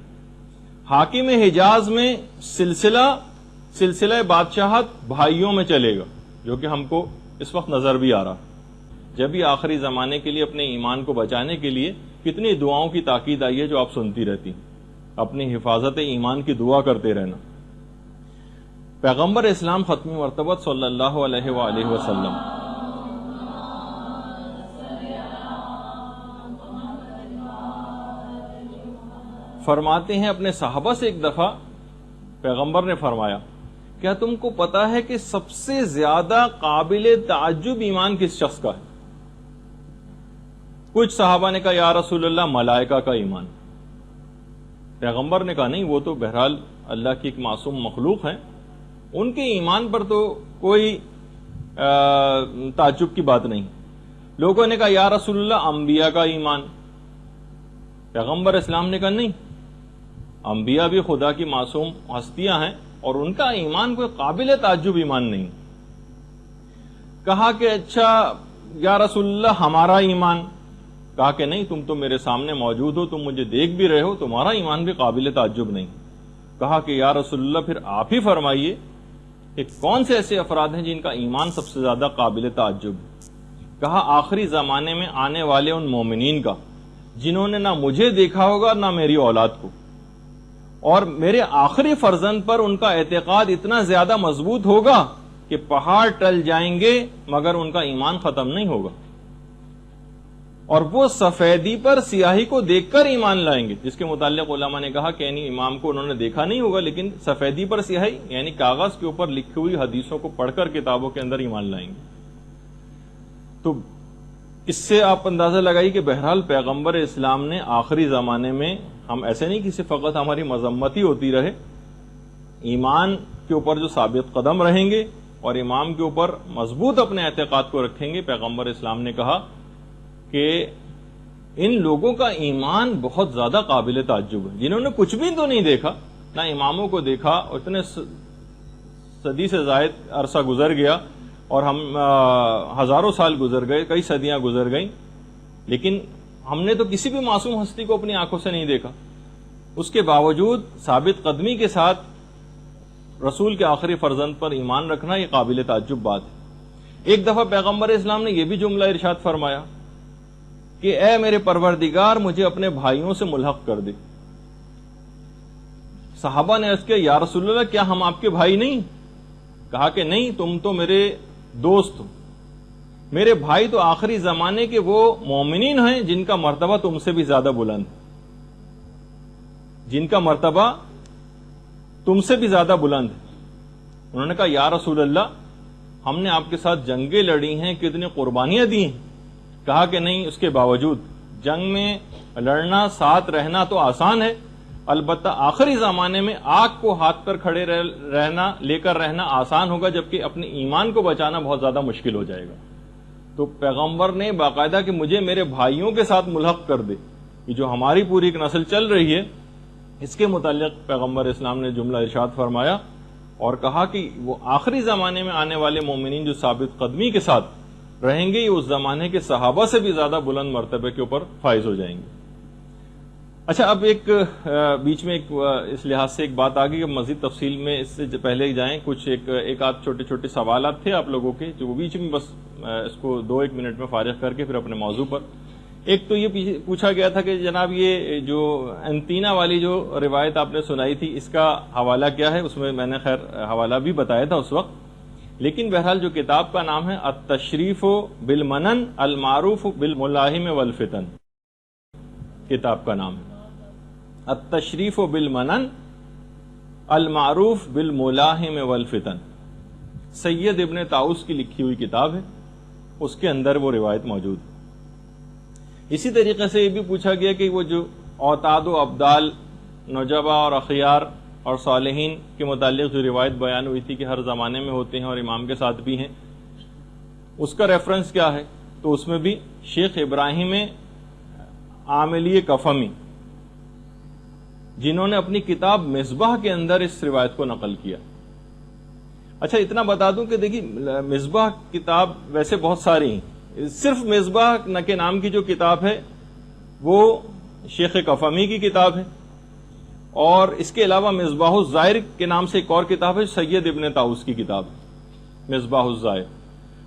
حاکم حجاز میں سلسلہ بادشاہت بھائیوں میں چلے گا، جو کہ ہم کو اس وقت نظر بھی آ رہا. جب ہی آخری زمانے کے لیے اپنے ایمان کو بچانے کے لیے کتنی دعاؤں کی تاکید آئی ہے جو آپ سنتی رہتی، اپنی حفاظت ایمان کی دعا کرتے رہنا. پیغمبر اسلام ختمی مرتبت صلی اللہ علیہ وآلہ وسلم فرماتے ہیں اپنے صحابہ سے، ایک دفعہ پیغمبر نے فرمایا، کیا تم کو پتا ہے کہ سب سے زیادہ قابل تعجب ایمان کس شخص کا ہے؟ کچھ صحابہ نے کہا یا رسول اللہ ملائکہ کا ایمان. پیغمبر نے کہا نہیں، وہ تو بہرحال اللہ کی ایک معصوم مخلوق ہے، ان کے ایمان پر تو کوئی تعجب کی بات نہیں. لوگوں نے کہا یا رسول اللہ انبیاء کا ایمان. پیغمبر اسلام نے کہا نہیں، انبیاء بھی خدا کی معصوم ہستیاں ہیں اور ان کا ایمان کوئی قابل تعجب ایمان نہیں. کہا کہ اچھا یا رسول اللہ ہمارا ایمان. کہا کہ نہیں، تم تو میرے سامنے موجود ہو، تم مجھے دیکھ بھی رہے ہو، تمہارا ایمان بھی قابل تعجب نہیں. کہا کہ یا رسول اللہ پھر آپ ہی فرمائیے کہ کون سے ایسے افراد ہیں جن کا ایمان سب سے زیادہ قابل تعجب. کہا آخری زمانے میں آنے والے ان مومنین کا جنہوں نے نہ مجھے دیکھا ہوگا نہ میری اولاد کو، اور میرے آخری فرزند پر ان کا اعتقاد اتنا زیادہ مضبوط ہوگا کہ پہاڑ ٹل جائیں گے مگر ان کا ایمان ختم نہیں ہوگا، اور وہ سفیدی پر سیاہی کو دیکھ کر ایمان لائیں گے، جس کے متعلق علماء نے کہا کہ یعنی امام کو انہوں نے دیکھا نہیں ہوگا لیکن سفیدی پر سیاہی یعنی کاغذ کے اوپر لکھی ہوئی حدیثوں کو پڑھ کر کتابوں کے اندر ایمان لائیں گے۔ تو اس سے آپ اندازہ لگائی کہ بہرحال پیغمبر اسلام نے آخری زمانے میں، ہم ایسے نہیں کہ فقط ہماری مذمت ہی ہوتی رہے، ایمان کے اوپر جو ثابت قدم رہیں گے اور امام کے اوپر مضبوط اپنے اعتقاد کو رکھیں گے، پیغمبر اسلام نے کہا کہ ان لوگوں کا ایمان بہت زیادہ قابل تعجب ہے، جنہوں نے کچھ بھی تو نہیں دیکھا، نہ اماموں کو دیکھا، اور اتنے صدی سے زائد عرصہ گزر گیا اور ہم ہزاروں سال گزر گئے، کئی صدیاں گزر گئیں، لیکن ہم نے تو کسی بھی معصوم ہستی کو اپنی آنکھوں سے نہیں دیکھا، اس کے باوجود ثابت قدمی کے ساتھ رسول کے آخری فرزند پر ایمان رکھنا یہ قابل تعجب بات ہے۔ ایک دفعہ پیغمبر اسلام نے یہ بھی جملہ ارشاد فرمایا کہ اے میرے پروردگار مجھے اپنے بھائیوں سے ملحق کر دے۔ صحابہ نے عرض کیا یا رسول اللہ کیا ہم آپ کے بھائی نہیں؟ کہا کہ نہیں، تم تو میرے دوست ہو، میرے بھائی تو آخری زمانے کے وہ مومنین ہیں جن کا مرتبہ تم سے بھی زیادہ بلند ہے، جن کا مرتبہ تم سے بھی زیادہ بلند ہے۔ انہوں نے کہا یا رسول اللہ ہم نے آپ کے ساتھ جنگیں لڑی ہیں، کتنی قربانیاں دی ہیں۔ کہا کہ نہیں، اس کے باوجود جنگ میں لڑنا، ساتھ رہنا تو آسان ہے، البتہ آخری زمانے میں آگ کو ہاتھ پر کھڑے رہنا، لے کر رہنا آسان ہوگا، جبکہ اپنے ایمان کو بچانا بہت زیادہ مشکل ہو جائے گا۔ تو پیغمبر نے باقاعدہ کہ مجھے میرے بھائیوں کے ساتھ ملحق کر دے، یہ جو ہماری پوری ایک نسل چل رہی ہے، اس کے متعلق پیغمبر اسلام نے جملہ ارشاد فرمایا اور کہا کہ وہ آخری زمانے میں آنے والے مومنین جو ثابت قدمی کے ساتھ رہیں گے، یہ اس زمانے کے صحابہ سے بھی زیادہ بلند مرتبے کے اوپر فائز ہو جائیں گے۔ اچھا، اب ایک بیچ میں اس لحاظ سے ایک بات آ گئی کہ مزید تفصیل میں اس سے پہلے جائیں، کچھ ایک آدھ چھوٹے چھوٹے سوالات تھے آپ لوگوں کے جو بیچ میں، بس اس کو 2-1 منٹ میں فارغ کر کے پھر اپنے موضوع پر۔ ایک تو یہ پوچھا گیا تھا کہ جناب یہ جو انتینا والی جو روایت آپ نے سنائی تھی اس کا حوالہ کیا ہے؟ اس میں نے خیر حوالہ بھی بتایا تھا اس وقت، لیکن بہرحال جو کتاب کا نام ہے التشریف بالمنن المعروف بالملاحم والفتن، کتاب کا نام ہے التشریف بالمنن المعروف بالملاحم والفتن، سید ابن طاؤس کی لکھی ہوئی کتاب ہے، اس کے اندر وہ روایت موجود ہے۔ اسی طریقے سے یہ بھی پوچھا گیا کہ وہ جو اوتاد و ابدال، نجبا اور اخیار اور صالحین کے متعلق جو روایت بیان ہوئی تھی کہ ہر زمانے میں ہوتے ہیں اور امام کے ساتھ بھی ہیں، اس کا ریفرنس کیا ہے؟ تو اس میں بھی شیخ ابراہیم عاملی کفمی، جنہوں نے اپنی کتاب مصباح کے اندر اس روایت کو نقل کیا۔ اچھا، اتنا بتا دوں کہ دیکھیے مصباح کتاب ویسے بہت ساری ہیں، صرف مصباح کے نام کی جو کتاب ہے وہ شیخ کفمی کی کتاب ہے، اور اس کے علاوہ مصباح الزائر کے نام سے ایک اور کتاب ہے، سید ابن طاؤس کی کتاب مصباح الزائر۔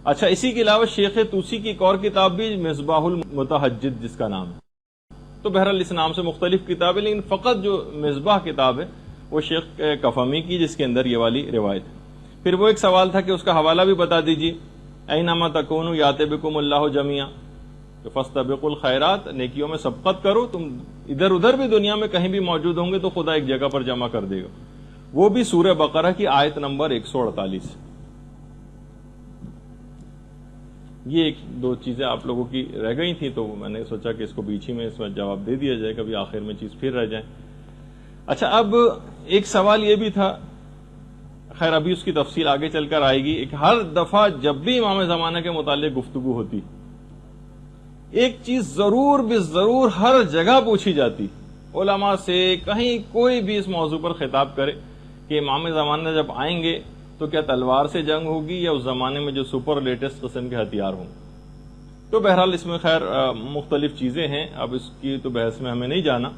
اچھا، اسی کے علاوہ شیخ طوسی کی ایک اور کتاب بھی مصباح المتحجد جس کا نام ہے۔ تو بہرحال اس نام سے مختلف کتابیں، لیکن فقط جو مصباح کتاب ہے وہ شیخ کفمی کی، جس کے اندر یہ والی روایت ہے۔ پھر وہ ایک سوال تھا کہ اس کا حوالہ بھی بتا دیجیے، اینما تکونوا یات بکم اللہ جمیعا، فاستبقوا الخیرات، نیکیوں میں سبقت کرو، تم ادھر ادھر بھی دنیا میں کہیں بھی موجود ہوں گے تو خدا ایک جگہ پر جمع کر دے گا۔ وہ بھی سورہ بقرہ کی آیت نمبر 148۔ یہ 1-2 چیزیں آپ لوگوں کی رہ گئی تھیں تو میں نے سوچا کہ اس کو بیچ ہی میں اس وقت جواب دے دیا جائے، کبھی آخر میں چیز پھر رہ جائے۔ اچھا، اب ایک سوال یہ بھی تھا، خیر ابھی اس کی تفصیل آگے چل کر آئے گی، ایک ہر دفعہ جب بھی امام زمانہ کے متعلق گفتگو ہوتی ایک چیز ضرور بے ضرور ہر جگہ پوچھی جاتی علماء سے، کہیں کوئی بھی اس موضوع پر خطاب کرے کہ امام زمانہ جب آئیں گے تو کیا تلوار سے جنگ ہوگی یا اس زمانے میں جو سپر لیٹسٹ قسم کے ہتھیار ہوں۔ تو بہرحال اس میں خیر مختلف چیزیں ہیں، اب اس کی تو بحث میں ہمیں نہیں جانا،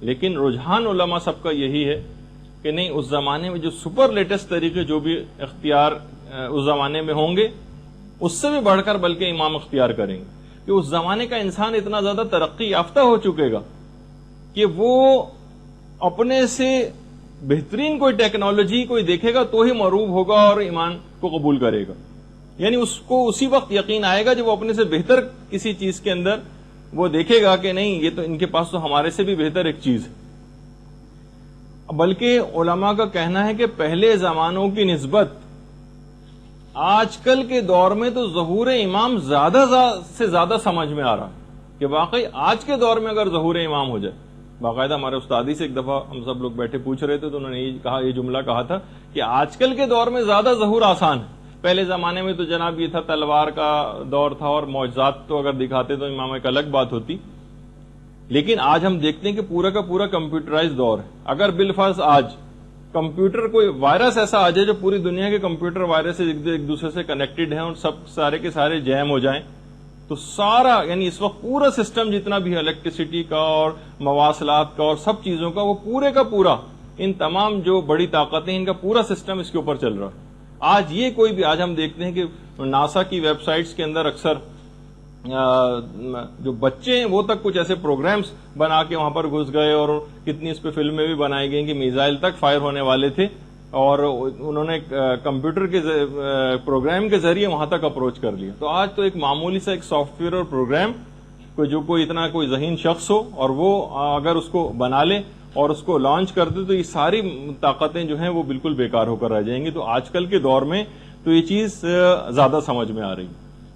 لیکن رجحان علماء سب کا یہی ہے کہ نہیں، اس زمانے میں جو سپر لیٹسٹ طریقے جو بھی اختیار اس زمانے میں ہوں گے اس سے بھی بڑھ کر بلکہ امام اختیار کریں گے کہ اس زمانے کا انسان اتنا زیادہ ترقی یافتہ ہو چکے گا کہ وہ اپنے سے بہترین کوئی ٹیکنالوجی کوئی دیکھے گا تو ہی مروب ہوگا اور ایمان کو قبول کرے گا. یعنی اس کو اسی وقت یقین آئے گا جب وہ اپنے سے بہتر کسی چیز کے اندر وہ دیکھے گا کہ نہیں یہ تو ان کے پاس تو ہمارے سے بھی بہتر ایک چیز ہے. بلکہ علماء کا کہنا ہے کہ پہلے زمانوں کی نسبت آج کل کے دور میں تو ظہور امام زیادہ سے زیادہ سمجھ میں آ رہا ہے کہ واقعی آج کے دور میں اگر ظہور امام ہو جائے. باقاعدہ ہمارے استادی سے ایک دفعہ ہم سب لوگ بیٹھے پوچھ رہے تھے تو انہوں نے یہ جملہ کہا تھا کہ آج کل کے دور میں زیادہ ظہور آسان ہے. پہلے زمانے میں تو جناب یہ تھا تلوار کا دور تھا اور معجزات تو اگر دکھاتے تو امام ایک الگ بات ہوتی. لیکن آج ہم دیکھتے ہیں کہ پورا کا پورا کمپیوٹرائز دور ہے. اگر بالفرض آج کمپیوٹر کوئی وائرس ایسا آ جائے جو پوری دنیا کے کمپیوٹر وائرس ایک دوسرے سے کنیکٹڈ ہیں اور سب سارے کے سارے جیم ہو جائیں تو سارا یعنی اس وقت پورا سسٹم جتنا بھی ہے الیکٹریسٹی کا اور مواصلات کا اور سب چیزوں کا وہ پورے کا پورا ان تمام جو بڑی طاقتیں ان کا پورا سسٹم اس کے اوپر چل رہا ہے. آج یہ کوئی بھی آج ہم دیکھتے ہیں کہ ناسا کی ویب سائٹس کے اندر اکثر جو بچے ہیں وہ تک کچھ ایسے پروگرامز بنا کے وہاں پر گھس گئے اور کتنی اس پہ فلمیں بھی بنائی گئی کہ میزائل تک فائر ہونے والے تھے اور انہوں نے کمپیوٹر کے پروگرام کے ذریعے وہاں تک اپروچ کر لیا. تو آج تو ایک معمولی سا ایک سافٹ ویئر اور پروگرام کوئی اتنا کوئی ذہین شخص ہو اور وہ اگر اس کو بنا لے اور اس کو لانچ کر دے تو یہ ساری طاقتیں جو ہیں وہ بالکل بیکار ہو کر رہ جائیں گی. تو آج کل کے دور میں تو یہ چیز زیادہ سمجھ میں آ رہی.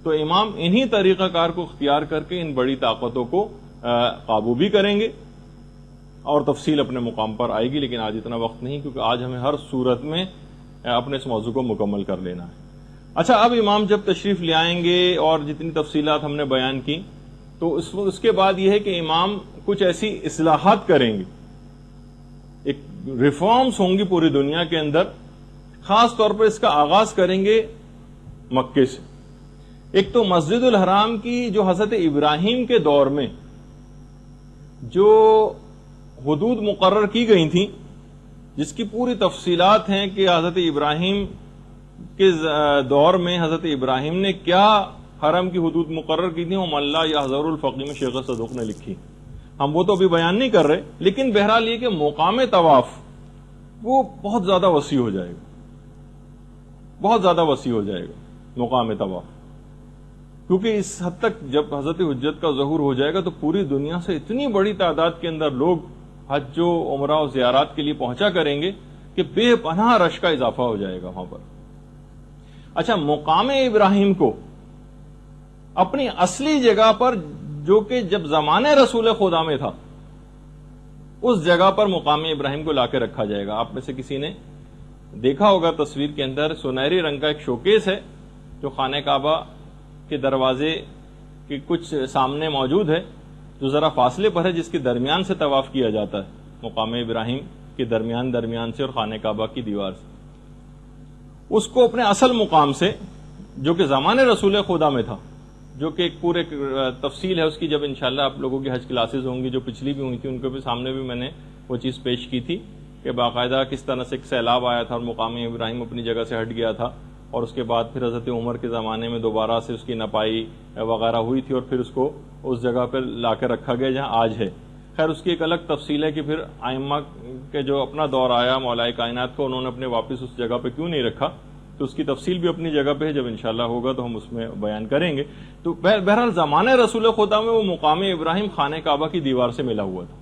تو امام انہی طریقہ کار کو اختیار کر کے ان بڑی طاقتوں کو قابو بھی کریں گے اور تفصیل اپنے مقام پر آئے گی. لیکن آج اتنا وقت نہیں کیونکہ آج ہمیں ہر صورت میں اپنے اس موضوع کو مکمل کر لینا ہے. اچھا اب امام جب تشریف لے آئیں گے اور جتنی تفصیلات ہم نے بیان کی تو اس کے بعد یہ ہے کہ امام کچھ ایسی اصلاحات کریں گے. ایک ریفارمز ہوں گی پوری دنیا کے اندر. خاص طور پر اس کا آغاز کریں گے مکے سے. ایک تو مسجد الحرام کی جو حضرت ابراہیم کے دور میں جو حدود مقرر کی گئی تھیں جس کی پوری تفصیلات ہیں کہ حضرت ابراہیم کے دور میں حضرت ابراہیم نے کیا حرم کی حدود مقرر کی تھیں وہ ملا یا حضر الفقیم شیخ صدوق نے لکھی. ہم وہ تو ابھی بیان نہیں کر رہے لیکن بہرحال یہ کہ مقام طواف وہ بہت زیادہ وسیع ہو جائے گا. بہت زیادہ وسیع ہو جائے گا مقام طواف کیونکہ اس حد تک جب حضرت حجت کا ظہور ہو جائے گا تو پوری دنیا سے اتنی بڑی تعداد کے اندر لوگ حج و عمرہ و زیارات کے لیے پہنچا کریں گے کہ بے پناہ رش کا اضافہ ہو جائے گا وہاں پر. اچھا مقام ابراہیم کو اپنی اصلی جگہ پر جو کہ جب زمانے رسول خدا میں تھا اس جگہ پر مقام ابراہیم کو لا کے رکھا جائے گا. آپ میں سے کسی نے دیکھا ہوگا تصویر کے اندر سنہری رنگ کا ایک شوکیس ہے جو خانہ کعبہ کے دروازے کے کچھ سامنے موجود ہے جو ذرا فاصلے پر ہے جس کے درمیان سے طواف کیا جاتا ہے مقام ابراہیم کے درمیان سے اور خانہ کعبہ کی دیوار سے. اس کو اپنے اصل مقام سے جو کہ زمانے رسول خدا میں تھا جو کہ ایک پورے تفصیل ہے اس کی جب انشاءاللہ آپ لوگوں کی حج کلاسز ہوں گی جو پچھلی بھی ہوئی تھی ان کے بھی سامنے بھی میں نے وہ چیز پیش کی تھی کہ باقاعدہ کس طرح سے ایک سیلاب آیا تھا اور مقام ابراہیم اپنی جگہ سے ہٹ گیا تھا اور اس کے بعد پھر حضرت عمر کے زمانے میں دوبارہ سے اس کی نپائی وغیرہ ہوئی تھی اور پھر اس کو اس جگہ پہ لا کے رکھا گیا جہاں آج ہے. خیر اس کی ایک الگ تفصیل ہے کہ پھر ائمہ کے جو اپنا دور آیا مولا کائنات کو انہوں نے اپنے واپس اس جگہ پہ کیوں نہیں رکھا تو اس کی تفصیل بھی اپنی جگہ پہ ہے. جب انشاءاللہ ہوگا تو ہم اس میں بیان کریں گے. تو بہرحال زمانے رسول خدا میں وہ مقام ابراہیم خانہ کعبہ کی دیوار سے ملا ہوا تھا.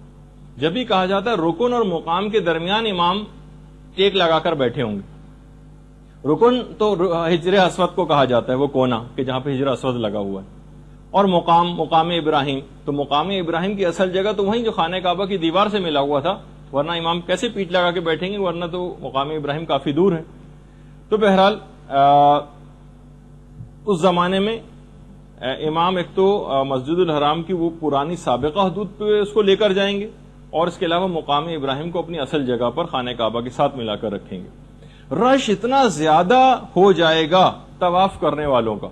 جب بھی کہا جاتا ہے رکن اور مقام کے درمیان امام ٹیک لگا کر بیٹھے ہوں گے. رکن تو حجر اسود کو کہا جاتا ہے وہ کونا کہ جہاں پہ حجر اسود لگا ہوا ہے اور مقام ابراہیم تو مقام ابراہیم کی اصل جگہ تو وہیں جو خانہ کعبہ کی دیوار سے ملا ہوا تھا ورنہ امام کیسے پیٹ لگا کے بیٹھیں گے ورنہ تو مقام ابراہیم کافی دور ہے. تو بہرحال اس زمانے میں امام ایک تو مسجد الحرام کی وہ پرانی سابقہ حدود پہ اس کو لے کر جائیں گے اور اس کے علاوہ مقام ابراہیم کو اپنی اصل جگہ پر خانہ کعبہ کے ساتھ ملا کر رکھیں گے. رش اتنا زیادہ ہو جائے گا طواف کرنے والوں کا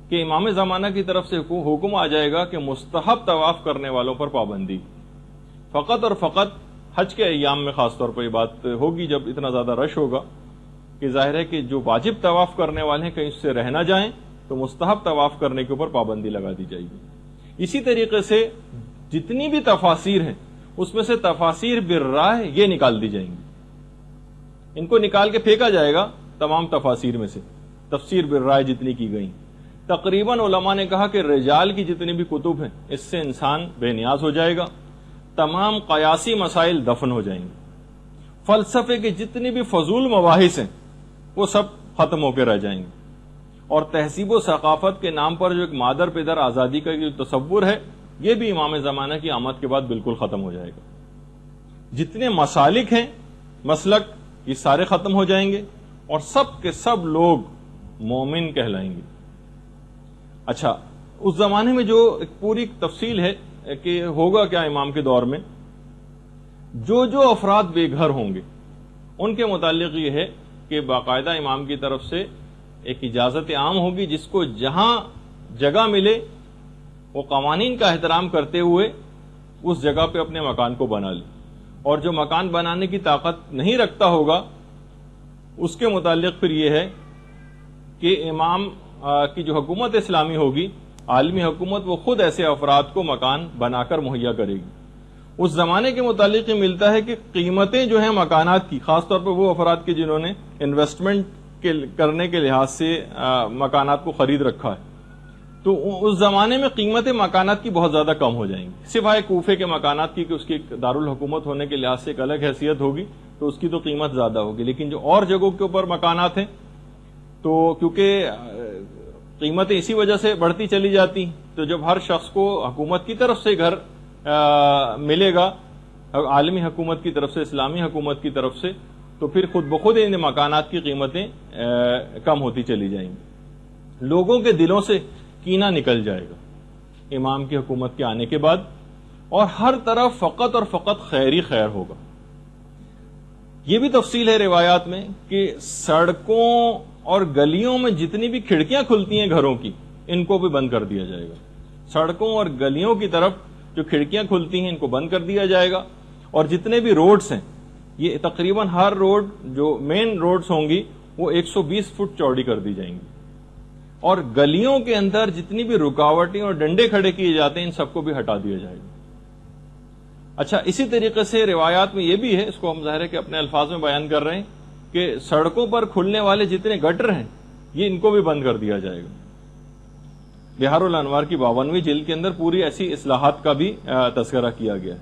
کہ امام زمانہ کی طرف سے حکم آ جائے گا کہ مستحب طواف کرنے والوں پر پابندی. فقط اور فقط حج کے ایام میں خاص طور پر یہ بات ہوگی جب اتنا زیادہ رش ہوگا کہ ظاہر ہے کہ جو واجب طواف کرنے والے ہیں کہیں اس سے رہ نہ جائیں تو مستحب طواف کرنے کے اوپر پابندی لگا دی جائے گی۔ اسی طریقے سے جتنی بھی تفاسیر ہیں اس میں سے تفاسیر بالرائے یہ نکال دی جائیں گی، ان کو نکال کے پھینکا جائے گا تمام تفاسیر میں سے، تفسیر بالرائے جتنی کی گئی۔ تقریباً علماء نے کہا کہ رجال کی جتنی بھی کتب ہیں اس سے انسان بے نیاز ہو جائے گا، تمام قیاسی مسائل دفن ہو جائیں گے، فلسفے کے جتنی بھی فضول مباحث ہیں وہ سب ختم ہو کے رہ جائیں گے، اور تہذیب و ثقافت کے نام پر جو ایک مادر پدر آزادی کا جو تصور ہے یہ بھی امام زمانہ کی آمد کے بعد بالکل ختم ہو جائے گا۔ جتنے مسالک ہیں مسلک یہ سارے ختم ہو جائیں گے اور سب کے سب لوگ مومن کہلائیں گے۔ اچھا، اس زمانے میں جو ایک پوری تفصیل ہے کہ ہوگا کیا امام کے دور میں، جو افراد بے گھر ہوں گے ان کے متعلق یہ ہے کہ باقاعدہ امام کی طرف سے ایک اجازت عام ہوگی، جس کو جہاں جگہ ملے وہ قوانین کا احترام کرتے ہوئے اس جگہ پہ اپنے مکان کو بنا لے، اور جو مکان بنانے کی طاقت نہیں رکھتا ہوگا اس کے متعلق پھر یہ ہے کہ امام کی جو حکومت اسلامی ہوگی، عالمی حکومت، وہ خود ایسے افراد کو مکان بنا کر مہیا کرے گی۔ اس زمانے کے متعلق یہ ملتا ہے کہ قیمتیں جو ہیں مکانات کی، خاص طور پر وہ افراد کی جنہوں نے انویسٹمنٹ کرنے کے لحاظ سے مکانات کو خرید رکھا ہے، تو اس زمانے میں قیمتیں مکانات کی بہت زیادہ کم ہو جائیں گی، سوائے کوفے کے مکانات کی کہ اس کی دارالحکومت ہونے کے لحاظ سے ایک الگ حیثیت ہوگی تو اس کی تو قیمت زیادہ ہوگی، لیکن جو اور جگہوں کے اوپر مکانات ہیں تو کیونکہ قیمتیں اسی وجہ سے بڑھتی چلی جاتی، تو جب ہر شخص کو حکومت کی طرف سے گھر ملے گا، عالمی حکومت کی طرف سے، اسلامی حکومت کی طرف سے، تو پھر خود بخود ان مکانات کی قیمتیں کم ہوتی چلی جائیں گی۔ لوگوں کے دلوں سے کینہ نکل جائے گا امام کی حکومت کے آنے کے بعد، اور ہر طرف فقط اور فقط خیر ہی خیر ہوگا۔ یہ بھی تفصیل ہے روایات میں کہ سڑکوں اور گلیوں میں جتنی بھی کھڑکیاں کھلتی ہیں گھروں کی ان کو بھی بند کر دیا جائے گا، سڑکوں اور گلیوں کی طرف جو کھڑکیاں کھلتی ہیں ان کو بند کر دیا جائے گا، اور جتنے بھی روڈز ہیں یہ تقریباً ہر روڈ جو مین روڈز ہوں گی وہ 120 فٹ چوڑی کر دی جائیں گی، اور گلیوں کے اندر جتنی بھی رکاوٹیں اور ڈنڈے کھڑے کیے جاتے ہیں ان سب کو بھی ہٹا دیا جائے گا۔ اچھا، اسی طریقے سے روایات میں یہ بھی ہے، اس کو ہم ظاہر ہے کہ اپنے الفاظ میں بیان کر رہے ہیں، کہ سڑکوں پر کھلنے والے جتنے گٹر ہیں یہ ان کو بھی بند کر دیا جائے گا۔ بہار الانوار کی 52ویں جلد کے اندر پوری ایسی اصلاحات کا بھی تذکرہ کیا گیا ہے۔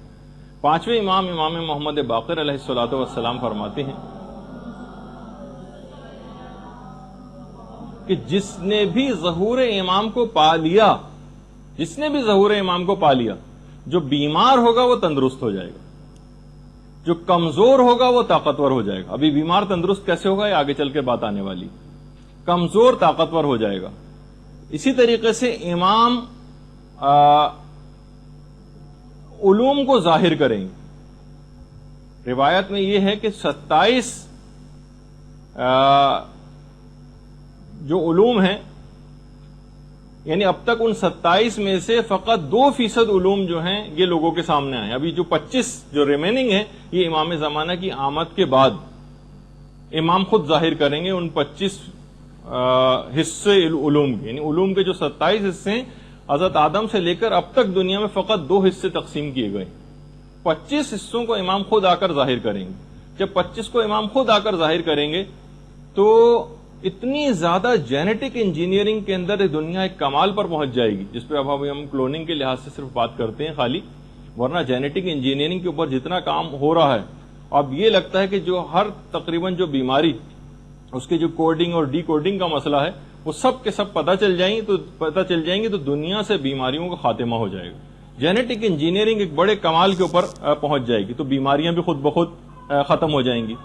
پانچویں امام محمد باقر علیہ الصلوۃ والسلام فرماتے ہیں کہ جس نے بھی ظہور امام کو پا لیا، جس نے بھی ظہور امام کو پا لیا، جو بیمار ہوگا وہ تندرست ہو جائے گا، جو کمزور ہوگا وہ طاقتور ہو جائے گا۔ ابھی بیمار تندرست کیسے ہوگا یہ آگے چل کے بات آنے والی، کمزور طاقتور ہو جائے گا۔ اسی طریقے سے امام علوم کو ظاہر کریں گے۔ روایت میں یہ ہے کہ 27 جو علوم ہیں، یعنی اب تک ان 27 میں سے فقط 2% علوم جو ہیں یہ لوگوں کے سامنے آئے، ابھی جو 25 جو ریمیننگ ہیں یہ امام زمانہ کی آمد کے بعد امام خود ظاہر کریں گے ان 25 حصے علوم کے، یعنی علوم کے جو 27 حصے ہیں حضرت آدم سے لے کر اب تک دنیا میں فقط 2 حصے تقسیم کیے گئے، 25 حصوں کو امام خود آ کر ظاہر کریں گے۔ جب 25 کو امام خود آ کر ظاہر کریں گے تو اتنی زیادہ جینیٹک انجینئرنگ کے اندر دنیا ایک کمال پر پہنچ جائے گی، جس پہ اب ہم کلوننگ کے لحاظ سے صرف بات کرتے ہیں خالی، ورنہ جینیٹک انجینئرنگ کے اوپر جتنا کام ہو رہا ہے اب یہ لگتا ہے کہ جو ہر تقریباً جو بیماری اس کے جو کوڈنگ اور ڈی کوڈنگ کا مسئلہ ہے وہ سب کے سب پتہ چل جائیں گے تو دنیا سے بیماریوں کا خاتمہ ہو جائے گا۔ جینیٹک انجینئرنگ ایک بڑے کمال کے اوپر پہنچ جائے گی تو بیماریاں بھی خود بخود ختم ہو جائیں گی۔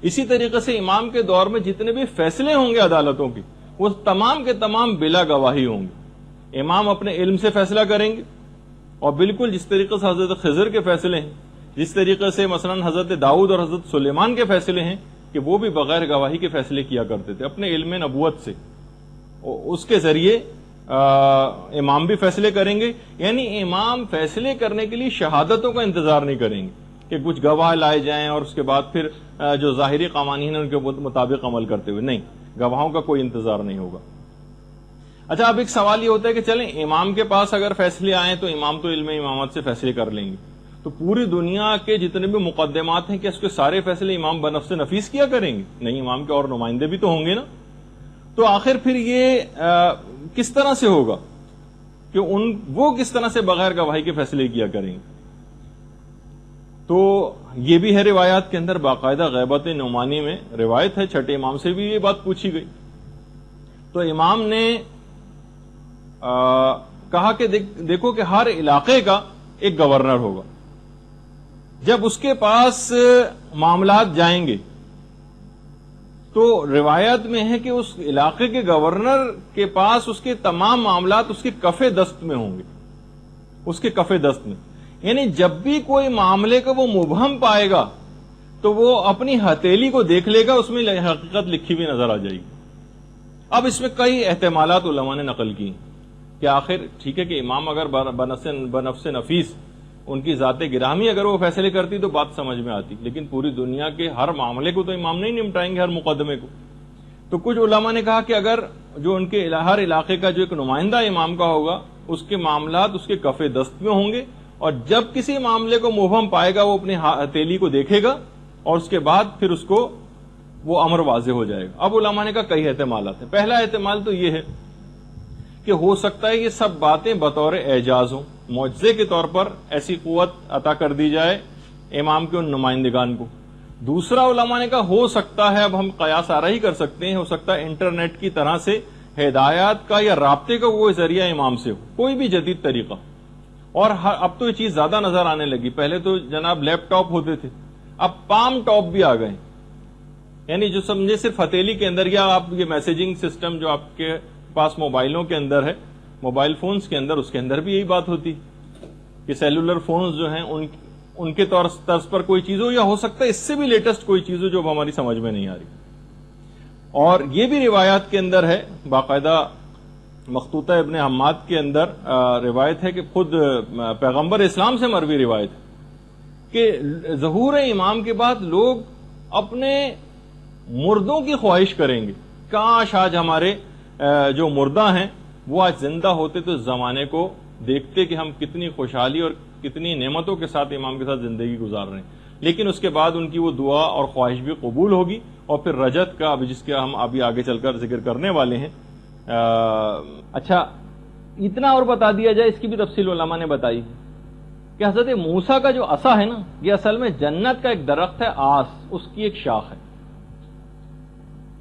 اسی طریقے سے امام کے دور میں جتنے بھی فیصلے ہوں گے عدالتوں کے وہ تمام کے تمام بلا گواہی ہوں گے۔ امام اپنے علم سے فیصلہ کریں گے، اور بالکل جس طریقے سے حضرت خضر کے فیصلے ہیں، جس طریقے سے مثلا حضرت داؤد اور حضرت سلیمان کے فیصلے ہیں کہ وہ بھی بغیر گواہی کے فیصلے کیا کرتے تھے اپنے علم نبوت سے، اس کے ذریعے امام بھی فیصلے کریں گے۔ یعنی امام فیصلے کرنے کے لیے شہادتوں کا انتظار نہیں کریں گے کہ کچھ گواہ لائے جائیں اور اس کے بعد پھر جو ظاہری قوانین ہیں ان کے مطابق عمل کرتے ہوئے، نہیں، گواہوں کا کوئی انتظار نہیں ہوگا۔ اچھا اب ایک سوال یہ ہوتا ہے کہ چلیں امام کے پاس اگر فیصلے آئیں تو امام تو علم امامت سے فیصلے کر لیں گے، تو پوری دنیا کے جتنے بھی مقدمات ہیں کہ اس کے سارے فیصلے امام بنفس نفیس کیا کریں گے؟ نہیں، امام کے اور نمائندے بھی تو ہوں گے نا. تو آخر پھر یہ کس طرح سے ہوگا کہ وہ کس طرح سے بغیر گواہی کے فیصلے کیا کریں گے؟ تو یہ بھی ہے روایات کے اندر باقاعدہ غیبت نعمانی میں روایت ہے، چھٹے امام سے بھی یہ بات پوچھی گئی تو امام نے کہا کہ دیکھو کہ ہر علاقے کا ایک گورنر ہوگا، جب اس کے پاس معاملات جائیں گے تو روایت میں ہے کہ اس علاقے کے گورنر کے پاس اس کے تمام معاملات اس کے کف دست میں ہوں گے، اس کے کف دست میں، یعنی جب بھی کوئی معاملے کو وہ مبہم پائے گا تو وہ اپنی ہتھیلی کو دیکھ لے گا، اس میں حقیقت لکھی ہوئی نظر آ جائے گی. اب اس میں کئی احتمالات علماء نے نقل کی کہ آخر ٹھیک ہے کہ امام اگر بنفس نفیس ان کی ذات گرامی اگر وہ فیصلے کرتی تو بات سمجھ میں آتی، لیکن پوری دنیا کے ہر معاملے کو تو امام نہیں نمٹائیں گے، ہر مقدمے کو. تو کچھ علماء نے کہا کہ اگر جو ان کے ہر علاقے کا جو ایک نمائندہ امام کا ہوگا اس کے معاملات اس کے کف دست میں ہوں گے، اور جب کسی معاملے کو مبہم پائے گا وہ اپنی ہتھیلی کو دیکھے گا اور اس کے بعد پھر اس کو وہ امر واضح ہو جائے گا. اب علماء نے کہا کئی احتمالات ہیں. پہلا احتمال تو یہ ہے کہ ہو سکتا ہے یہ سب باتیں بطور اعجاز ہوں، معجزے کے طور پر ایسی قوت عطا کر دی جائے امام کے ان نمائندگان کو. دوسرا علماء نے کہا ہو سکتا ہے، اب ہم قیاس آرائی کر سکتے ہیں، ہو سکتا ہے انٹرنیٹ کی طرح سے ہدایات کا یا رابطے کا وہ ذریعہ امام سے ہو، کوئی بھی جدید طریقہ. اور اب تو یہ چیز زیادہ نظر آنے لگی، پہلے تو جناب لیپ ٹاپ ہوتے تھے، اب پام ٹاپ بھی آ گئے، یعنی جو سمجھے صرف ہتھیلی کے اندر، یا آپ یہ میسیجنگ سسٹم جو آپ کے پاس موبائلوں کے اندر ہے، موبائل فونز کے اندر، اس کے اندر بھی یہی بات ہوتی کہ سیلولر فونز جو ہیں ان کے طرز پر کوئی چیز ہو، یا ہو سکتا ہے اس سے بھی لیٹسٹ کوئی چیز ہو جو اب ہماری سمجھ میں نہیں آ رہی. اور یہ بھی روایات کے اندر ہے، باقاعدہ مخطوطہ ابن حماد کے اندر روایت ہے کہ خود پیغمبر اسلام سے مروی روایت ہے کہ ظہور امام کے بعد لوگ اپنے مردوں کی خواہش کریں گے، کاش آج ہمارے جو مردہ ہیں وہ آج زندہ ہوتے تو اس زمانے کو دیکھتے کہ ہم کتنی خوشحالی اور کتنی نعمتوں کے ساتھ امام کے ساتھ زندگی گزار رہے ہیں. لیکن اس کے بعد ان کی وہ دعا اور خواہش بھی قبول ہوگی، اور پھر رجت کا جس کا ہم ابھی آگے چل کر ذکر کرنے والے ہیں. اچھا اتنا اور بتا دیا جائے، اس کی بھی تفصیل علماء نے بتائی کہ حضرت موسیٰ کا جو عصا ہے نا، یہ اصل میں جنت کا ایک درخت ہے، آس، اس کی ایک شاخ ہے،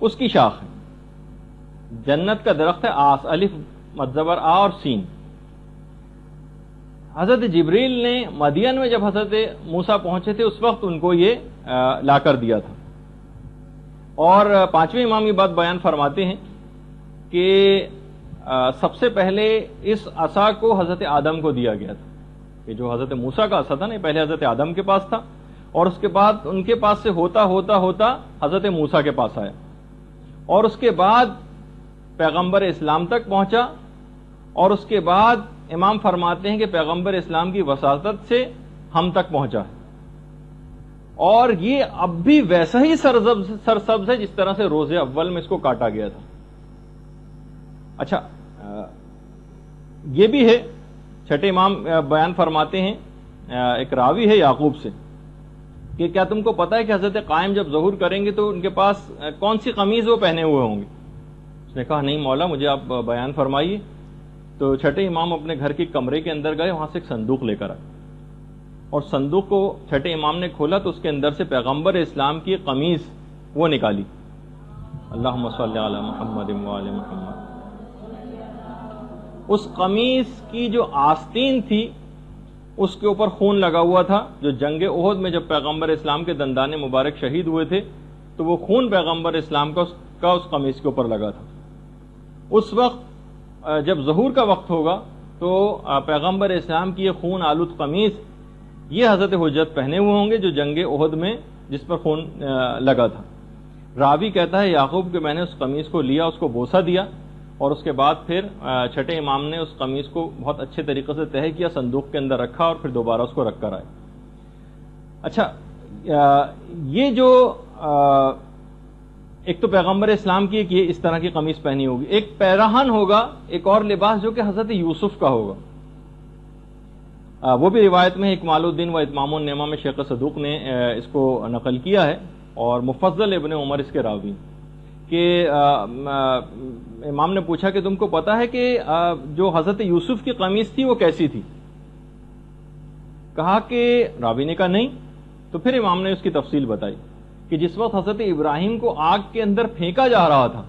اس کی شاخ ہے، جنت کا درخت ہے آس، الف مدزبر آ اور سین. حضرت جبریل نے مدین میں جب حضرت موسیٰ پہنچے تھے اس وقت ان کو یہ لا کر دیا تھا. اور پانچویں امام یہ بات بیان فرماتے ہیں کہ سب سے پہلے اس عصا کو حضرت آدم کو دیا گیا تھا، کہ جو حضرت موسیٰ کا عصا تھا نا پہلے حضرت آدم کے پاس تھا، اور اس کے بعد ان کے پاس سے ہوتا ہوتا ہوتا حضرت موسیٰ کے پاس آیا، اور اس کے بعد پیغمبر اسلام تک پہنچا، اور اس کے بعد امام فرماتے ہیں کہ پیغمبر اسلام کی وساطت سے ہم تک پہنچا ہے، اور یہ اب بھی ویسا ہی سرسبز ہے جس طرح سے روز اول میں اس کو کاٹا گیا تھا. اچھا یہ بھی ہے، چھٹے امام بیان فرماتے ہیں، ایک راوی ہے یعقوب سے، کہ کیا تم کو پتا ہے کہ حضرت قائم جب ظہور کریں گے تو ان کے پاس کون سی قمیض وہ پہنے ہوئے ہوں گے؟ اس نے کہا نہیں مولا مجھے آپ بیان فرمائیے. تو چھٹے امام اپنے گھر کے کمرے کے اندر گئے، وہاں سے ایک صندوق لے کر آئے، اور صندوق کو چھٹے امام نے کھولا تو اس کے اندر سے پیغمبر اسلام کی قمیض وہ نکالی. اللہم صلی علی محمد وآل محمد. اس قمیض کی جو آستین تھی اس کے اوپر خون لگا ہوا تھا، جو جنگ احد میں جب پیغمبر اسلام کے دندان مبارک شہید ہوئے تھے تو وہ خون پیغمبر اسلام کا اس قمیض کے اوپر لگا تھا. اس وقت جب ظہور کا وقت ہوگا تو پیغمبر اسلام کی یہ خون آلود قمیض یہ حضرت حجت پہنے ہوئے ہوں گے جو جنگ احد میں جس پر خون لگا تھا. راوی کہتا ہے یعقوب کہ میں نے اس قمیض کو لیا، اس کو بوسہ دیا، اور اس کے بعد پھر چھٹے امام نے اس قمیض کو بہت اچھے طریقے سے تہہ کیا، صندوق کے اندر رکھا، اور پھر دوبارہ اس کو رکھ کر آئے. اچھا یہ جو ایک تو پیغمبر اسلام کی ایک یہ اس طرح کی قمیص پہنی ہوگی، ایک پیراہن ہوگا، ایک اور لباس جو کہ حضرت یوسف کا ہوگا. وہ بھی روایت میں اکمال الدین و اتمام النعمہ میں شیخ صدوق نے اس کو نقل کیا ہے، اور مفضل ابن عمر اس کے راوی، کہ امام نے پوچھا کہ تم کو پتا ہے کہ جو حضرت یوسف کی قمیص تھی وہ کیسی تھی؟ کہا کہ راوی نے کہا نہیں. تو پھر امام نے اس کی تفصیل بتائی کہ جس وقت حضرت ابراہیم کو آگ کے اندر پھینکا جا رہا تھا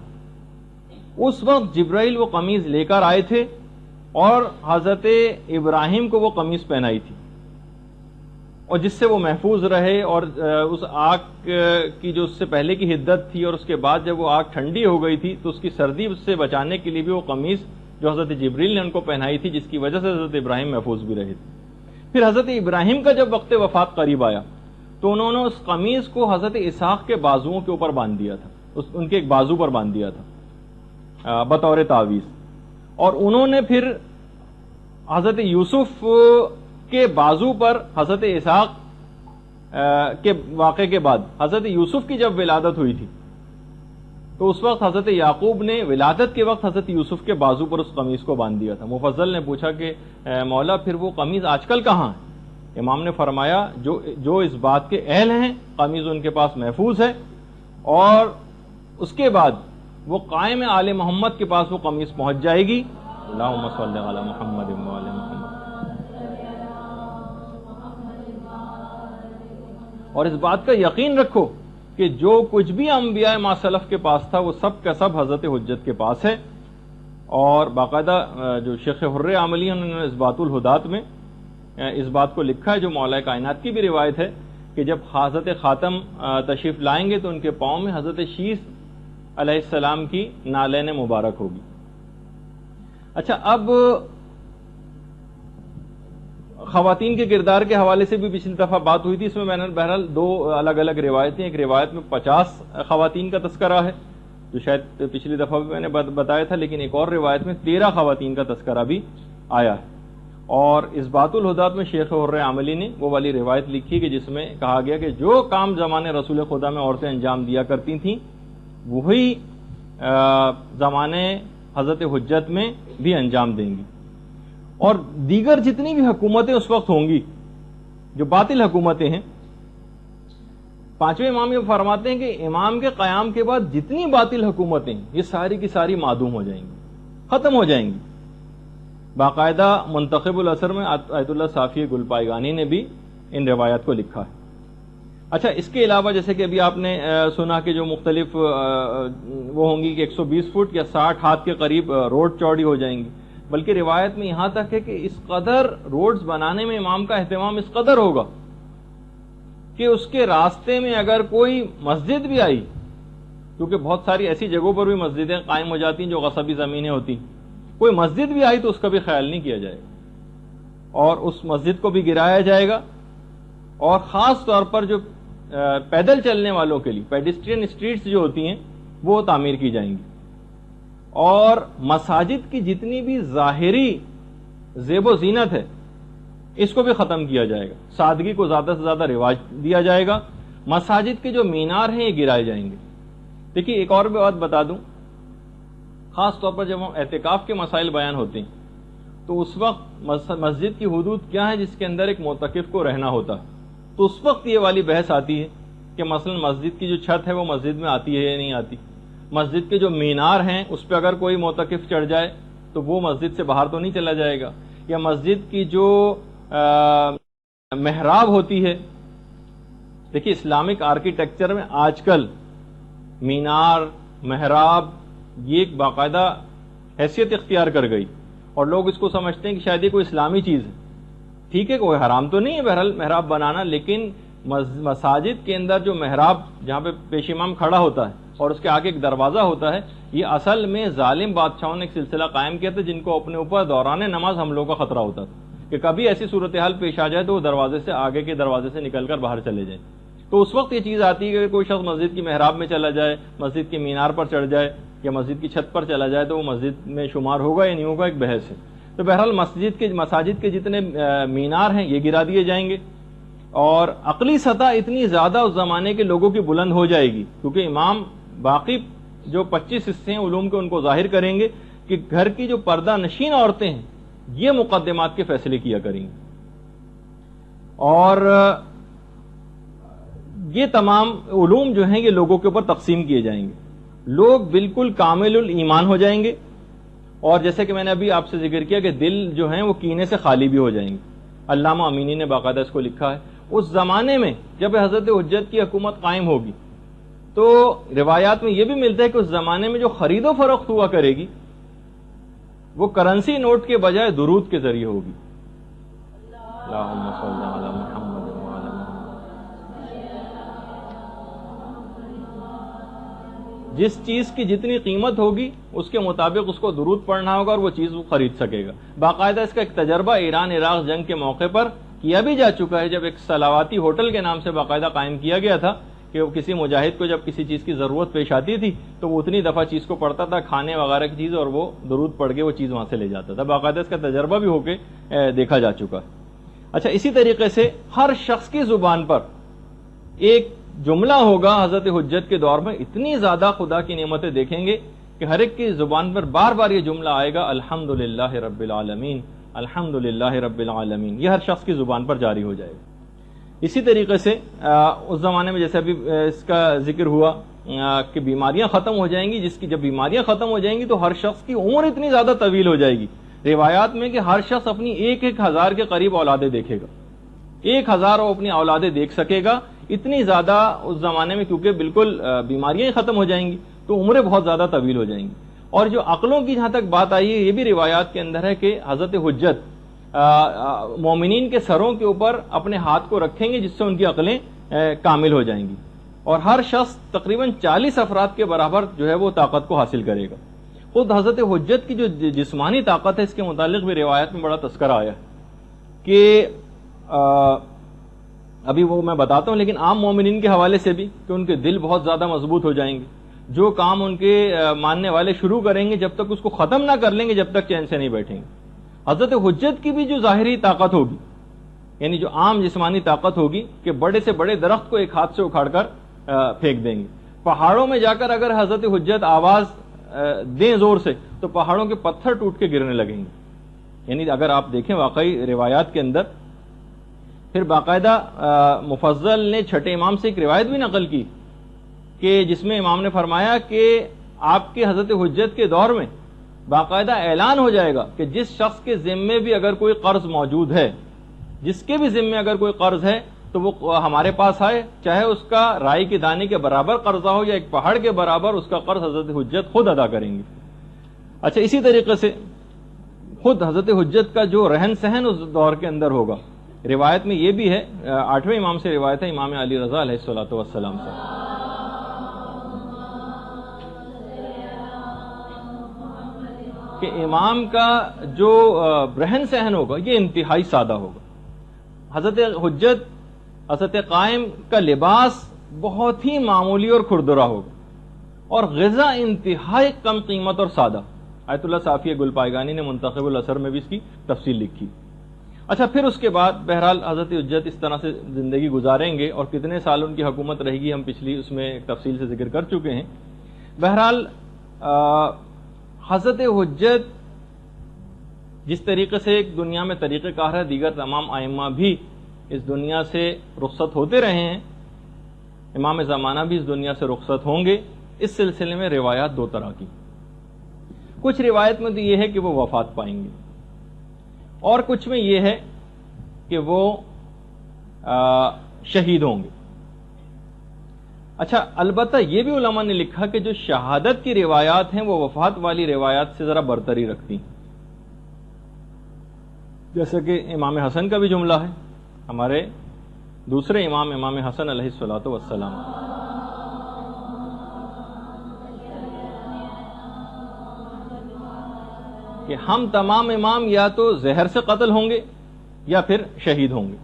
اس وقت جبرائیل وہ قمیض لے کر آئے تھے اور حضرت ابراہیم کو وہ قمیض پہنائی تھی، اور جس سے وہ محفوظ رہے. اور اس آگ کی جو اس سے پہلے کی حدت تھی اور اس کے بعد جب وہ آگ ٹھنڈی ہو گئی تھی تو اس کی سردی سے بچانے کے لیے بھی وہ قمیض جو حضرت جبریل نے ان کو پہنائی تھی، جس کی وجہ سے حضرت ابراہیم محفوظ بھی رہے تھے. پھر حضرت ابراہیم کا جب وقت وفات قریب آیا تو انہوں نے اس قمیض کو حضرت اسحاق کے بازوؤں کے اوپر باندھ دیا تھا، ان کے ایک بازو پر باندھ دیا تھا بطور تعویذ. اور انہوں نے پھر حضرت یوسف کے بازو پر حضرت اسحاق کے واقعے کے بعد حضرت یوسف کی جب ولادت ہوئی تھی تو اس وقت حضرت یعقوب نے ولادت کے وقت حضرت یوسف کے بازو پر اس قمیض کو باندھ دیا تھا. مفضل نے پوچھا کہ مولا پھر وہ قمیض آج کل کہاں ہے؟ امام نے فرمایا جو اس بات کے اہل ہیں قمیض ان کے پاس محفوظ ہے، اور اس کے بعد وہ قائم آل محمد کے پاس وہ قمیض پہنچ جائے گی. اللہم صلی علی محمد و آل محمد. اور اس بات کا یقین رکھو کہ جو کچھ بھی انبیاء ما سلف کے پاس تھا وہ سب کا سب حضرت حجت کے پاس ہے. اور باقاعدہ جو شیخ حر عاملی ہیں انہوں نے اثبات الہدات میں اس بات کو لکھا ہے، جو مولا کائنات کی بھی روایت ہے کہ جب حضرت خاتم تشریف لائیں گے تو ان کے پاؤں میں حضرت شیس علیہ السلام کی نالین مبارک ہوگی. اچھا، اب خواتین کے کردار کے حوالے سے بھی پچھلی دفعہ بات ہوئی تھی. اس میں میں نے بہرحال دو الگ الگ روایتیں، ایک روایت میں 50 خواتین کا تذکرہ ہے جو شاید پچھلی دفعہ بھی میں نے بتایا تھا، لیکن ایک اور روایت میں 13 خواتین کا تذکرہ بھی آیا ہے. اور اس بات الہدات میں شیخ حر عاملی نے وہ والی روایت لکھی کہ جس میں کہا گیا کہ جو کام زمانے رسول خدا میں عورتیں انجام دیا کرتی تھیں وہی زمانے حضرت حجت میں بھی انجام دیں گی. اور دیگر جتنی بھی حکومتیں اس وقت ہوں گی جو باطل حکومتیں ہیں، پانچویں امام یہ فرماتے ہیں کہ امام کے قیام کے بعد جتنی باطل حکومتیں یہ ساری کی ساری معدوم ہو جائیں گی، ختم ہو جائیں گی. باقاعدہ منتخب الاثر میں آیت اللہ صافی گلپائگانی نے بھی ان روایات کو لکھا ہے. اچھا، اس کے علاوہ جیسے کہ ابھی آپ نے سنا کہ جو مختلف وہ ہوں گی کہ 120 فٹ یا 60 ہاتھ کے قریب روڈ چوڑی ہو جائیں گی، بلکہ روایت میں یہاں تک ہے کہ اس قدر روڈز بنانے میں امام کا اہتمام اس قدر ہوگا کہ اس کے راستے میں اگر کوئی مسجد بھی آئی، کیونکہ بہت ساری ایسی جگہوں پر بھی مسجدیں قائم ہو جاتی ہیں جو غصبی زمینیں ہوتی، کوئی مسجد بھی آئی تو اس کا بھی خیال نہیں کیا جائے گا اور اس مسجد کو بھی گرایا جائے گا. اور خاص طور پر جو پیدل چلنے والوں کے لیے پیڈسٹرین اسٹریٹس جو ہوتی ہیں وہ تعمیر کی جائیں گی. اور مساجد کی جتنی بھی ظاہری زیب و زینت ہے اس کو بھی ختم کیا جائے گا، سادگی کو زیادہ سے زیادہ رواج دیا جائے گا. مساجد کے جو مینار ہیں یہ گرائے جائیں گے. دیکھیے ایک اور بھی بات بتا دوں، خاص طور پر جب ہم اعتکاف کے مسائل بیان ہوتے ہیں تو اس وقت مسجد کی حدود کیا ہے جس کے اندر ایک معتکف کو رہنا ہوتا ہے، تو اس وقت یہ والی بحث آتی ہے کہ مثلا مسجد کی جو چھت ہے وہ مسجد میں آتی ہے یا نہیں آتی. مسجد کے جو مینار ہیں اس پہ اگر کوئی معتکف چڑھ جائے تو وہ مسجد سے باہر تو نہیں چلا جائے گا. یا مسجد کی جو محراب ہوتی ہے، دیکھیے اسلامک آرکیٹیکچر میں آج کل مینار، محراب یہ ایک باقاعدہ حیثیت اختیار کر گئی اور لوگ اس کو سمجھتے ہیں کہ شاید یہ کوئی اسلامی چیز ہے. ٹھیک ہے، کوئی حرام تو نہیں ہے بہرحال محراب بنانا، لیکن مساجد کے اندر جو محراب جہاں پہ پیش امام کھڑا ہوتا ہے اور اس کے آگے ایک دروازہ ہوتا ہے، یہ اصل میں ظالم بادشاہوں نے ایک سلسلہ قائم کیا تھا جن کو اپنے اوپر دوران نماز حملوں کا خطرہ ہوتا تھا کہ کبھی ایسی صورتحال پیش آ جائے تو وہ دروازے سے آگے کے دروازے سے نکل کر باہر چلے جائیں. تو اس وقت یہ چیز آتی ہے کہ کوئی شخص مسجد کی محراب میں چلا جائے، مسجد کے مینار پر چڑھ جائے یا مسجد کی چھت پر چلا جائے تو وہ مسجد میں شمار ہوگا یا نہیں ہوگا، ایک بحث ہے. تو بہرحال مساجد کے جتنے مینار ہیں یہ گرا دیے جائیں گے. اور عقلی سطح اتنی زیادہ اس زمانے کے لوگوں کی بلند ہو جائے گی کیونکہ امام باقی جو 25 حصے ہیں علوم کے ان کو ظاہر کریں گے کہ گھر کی جو پردہ نشین عورتیں ہیں یہ مقدمات کے فیصلے کیا کریں گی، اور یہ تمام علوم جو ہیں یہ لوگوں کے اوپر تقسیم کیے جائیں گے، لوگ بالکل کامل الایمان ہو جائیں گے، اور جیسے کہ میں نے ابھی آپ سے ذکر کیا کہ دل جو ہیں وہ کینے سے خالی بھی ہو جائیں گے۔ علامہ امینی نے باقاعدہ اس کو لکھا ہے۔ اس زمانے میں جب حضرت حجت کی حکومت قائم ہوگی تو روایات میں یہ بھی ملتا ہے کہ اس زمانے میں جو خرید و فروخت ہوا کرے گی وہ کرنسی نوٹ کے بجائے درود کے ذریعے ہوگی۔ اللہم صل علی محمد وعلی محمد۔ جس چیز کی جتنی قیمت ہوگی اس کے مطابق اس کو درود پڑھنا ہوگا اور وہ چیز وہ خرید سکے گا۔ باقاعدہ اس کا ایک تجربہ ایران عراق جنگ کے موقع پر کیا بھی جا چکا ہے، جب ایک صلواتی ہوٹل کے نام سے باقاعدہ قائم کیا گیا تھا کہ وہ کسی مجاہد کو جب کسی چیز کی ضرورت پیش آتی تھی تو وہ اتنی دفعہ چیز کو پڑھتا تھا، کھانے وغیرہ کی چیز، اور وہ درود پڑھ کے وہ چیز وہاں سے لے جاتا تھا۔ باقاعدہ اس کا تجربہ بھی ہو کے دیکھا جا چکا ہے۔ اچھا، اسی طریقے سے ہر شخص کی زبان پر ایک جملہ ہوگا حضرت حجت کے دور میں، اتنی زیادہ خدا کی نعمتیں دیکھیں گے کہ ہر ایک کی زبان پر بار بار یہ جملہ آئے گا، الحمدللہ رب العالمین، الحمدللہ رب العالمین، یہ ہر شخص کی زبان پر جاری ہو جائے گا۔ اسی طریقے سے اس زمانے میں جیسے ابھی اس کا ذکر ہوا کہ بیماریاں ختم ہو جائیں گی، جس کی جب بیماریاں ختم ہو جائیں گی تو ہر شخص کی عمر اتنی زیادہ طویل ہو جائے گی، روایات میں کہ ہر شخص اپنی 1,000 کے قریب اولادیں دیکھے گا، 1,000 وہ اپنی اولادیں دیکھ سکے گا، اتنی زیادہ اس زمانے میں، کیونکہ بالکل بیماریاں ہی ختم ہو جائیں گی تو عمریں بہت زیادہ طویل ہو جائیں گی۔ اور جو عقلوں کی جہاں تک بات آئی ہے، یہ بھی روایات کے اندر ہے کہ حضرت حجت مومنین کے سروں کے اوپر اپنے ہاتھ کو رکھیں گے جس سے ان کی عقلیں کامل ہو جائیں گی، اور ہر شخص تقریباً 40 افراد کے برابر جو ہے وہ طاقت کو حاصل کرے گا۔ خود حضرت حجت کی جو جسمانی طاقت ہے اس کے متعلق بھی روایت میں بڑا تذکرہ آیا ہے کہ ابھی وہ میں بتاتا ہوں، لیکن عام مومنین کے حوالے سے بھی کہ ان کے دل بہت زیادہ مضبوط ہو جائیں گے، جو کام ان کے ماننے والے شروع کریں گے جب تک اس کو ختم نہ کر لیں گے جب تک چین سے نہیں بیٹھیں گے۔ حضرت حجت کی بھی جو ظاہری طاقت ہوگی، یعنی جو عام جسمانی طاقت ہوگی کہ بڑے سے بڑے درخت کو ایک ہاتھ سے اکھاڑ کر پھینک دیں گے، پہاڑوں میں جا کر اگر حضرت حجت آواز دیں زور سے تو پہاڑوں کے پتھر ٹوٹ کے گرنے لگیں گے۔ یعنی اگر آپ دیکھیں واقعی روایات کے اندر، پھر باقاعدہ مفضل نے چھٹے امام سے ایک روایت بھی نقل کی کہ جس میں امام نے فرمایا کہ آپ کے حضرت حجت کے دور میں باقاعدہ اعلان ہو جائے گا کہ جس شخص کے ذمے بھی اگر کوئی قرض موجود ہے، جس کے بھی ذمے اگر کوئی قرض ہے تو وہ ہمارے پاس آئے، چاہے اس کا رائی کے دانے کے برابر قرضہ ہو یا ایک پہاڑ کے برابر، اس کا قرض حضرت حجت خود ادا کریں گے۔ اچھا، اسی طریقے سے خود حضرت حجت کا جو رہن سہن اس دور کے اندر ہوگا، روایت میں یہ بھی ہے، 8ویں امام سے روایت ہے، امام علی رضا علیہ الصلوۃ والسلام سے، کہ امام کا جو رہن سہن ہوگا یہ انتہائی سادہ ہوگا۔ حضرت حجت، حضرت قائم کا لباس بہت ہی معمولی اور کھردرا ہوگا، اور غذا انتہائی کم قیمت اور سادہ۔ آیت اللہ صافی گل پائیگانی نے منتخب الاثر میں بھی اس کی تفصیل لکھی۔ اچھا، پھر اس کے بعد بہرحال حضرت حجت اس طرح سے زندگی گزاریں گے، اور کتنے سال ان کی حکومت رہے گی ہم پچھلی اس میں تفصیل سے ذکر کر چکے ہیں۔ بہرحال حضرت حجت جس طریقے سے ایک دنیا میں طریقہ کار ہے، دیگر تمام ائمہ بھی اس دنیا سے رخصت ہوتے رہے ہیں، امام زمانہ بھی اس دنیا سے رخصت ہوں گے۔ اس سلسلے میں روایات دو طرح کی، کچھ روایت میں تو یہ ہے کہ وہ وفات پائیں گے، اور کچھ میں یہ ہے کہ وہ شہید ہوں گے۔ اچھا، البتہ یہ بھی علماء نے لکھا کہ جو شہادت کی روایات ہیں وہ وفات والی روایات سے ذرا برتری رکھتی ہیں، جیسے کہ امام حسن کا بھی جملہ ہے، ہمارے دوسرے امام، امام حسن علیہ الصلوۃ والسلام، کہ ہم تمام امام یا تو زہر سے قتل ہوں گے یا پھر شہید ہوں گے۔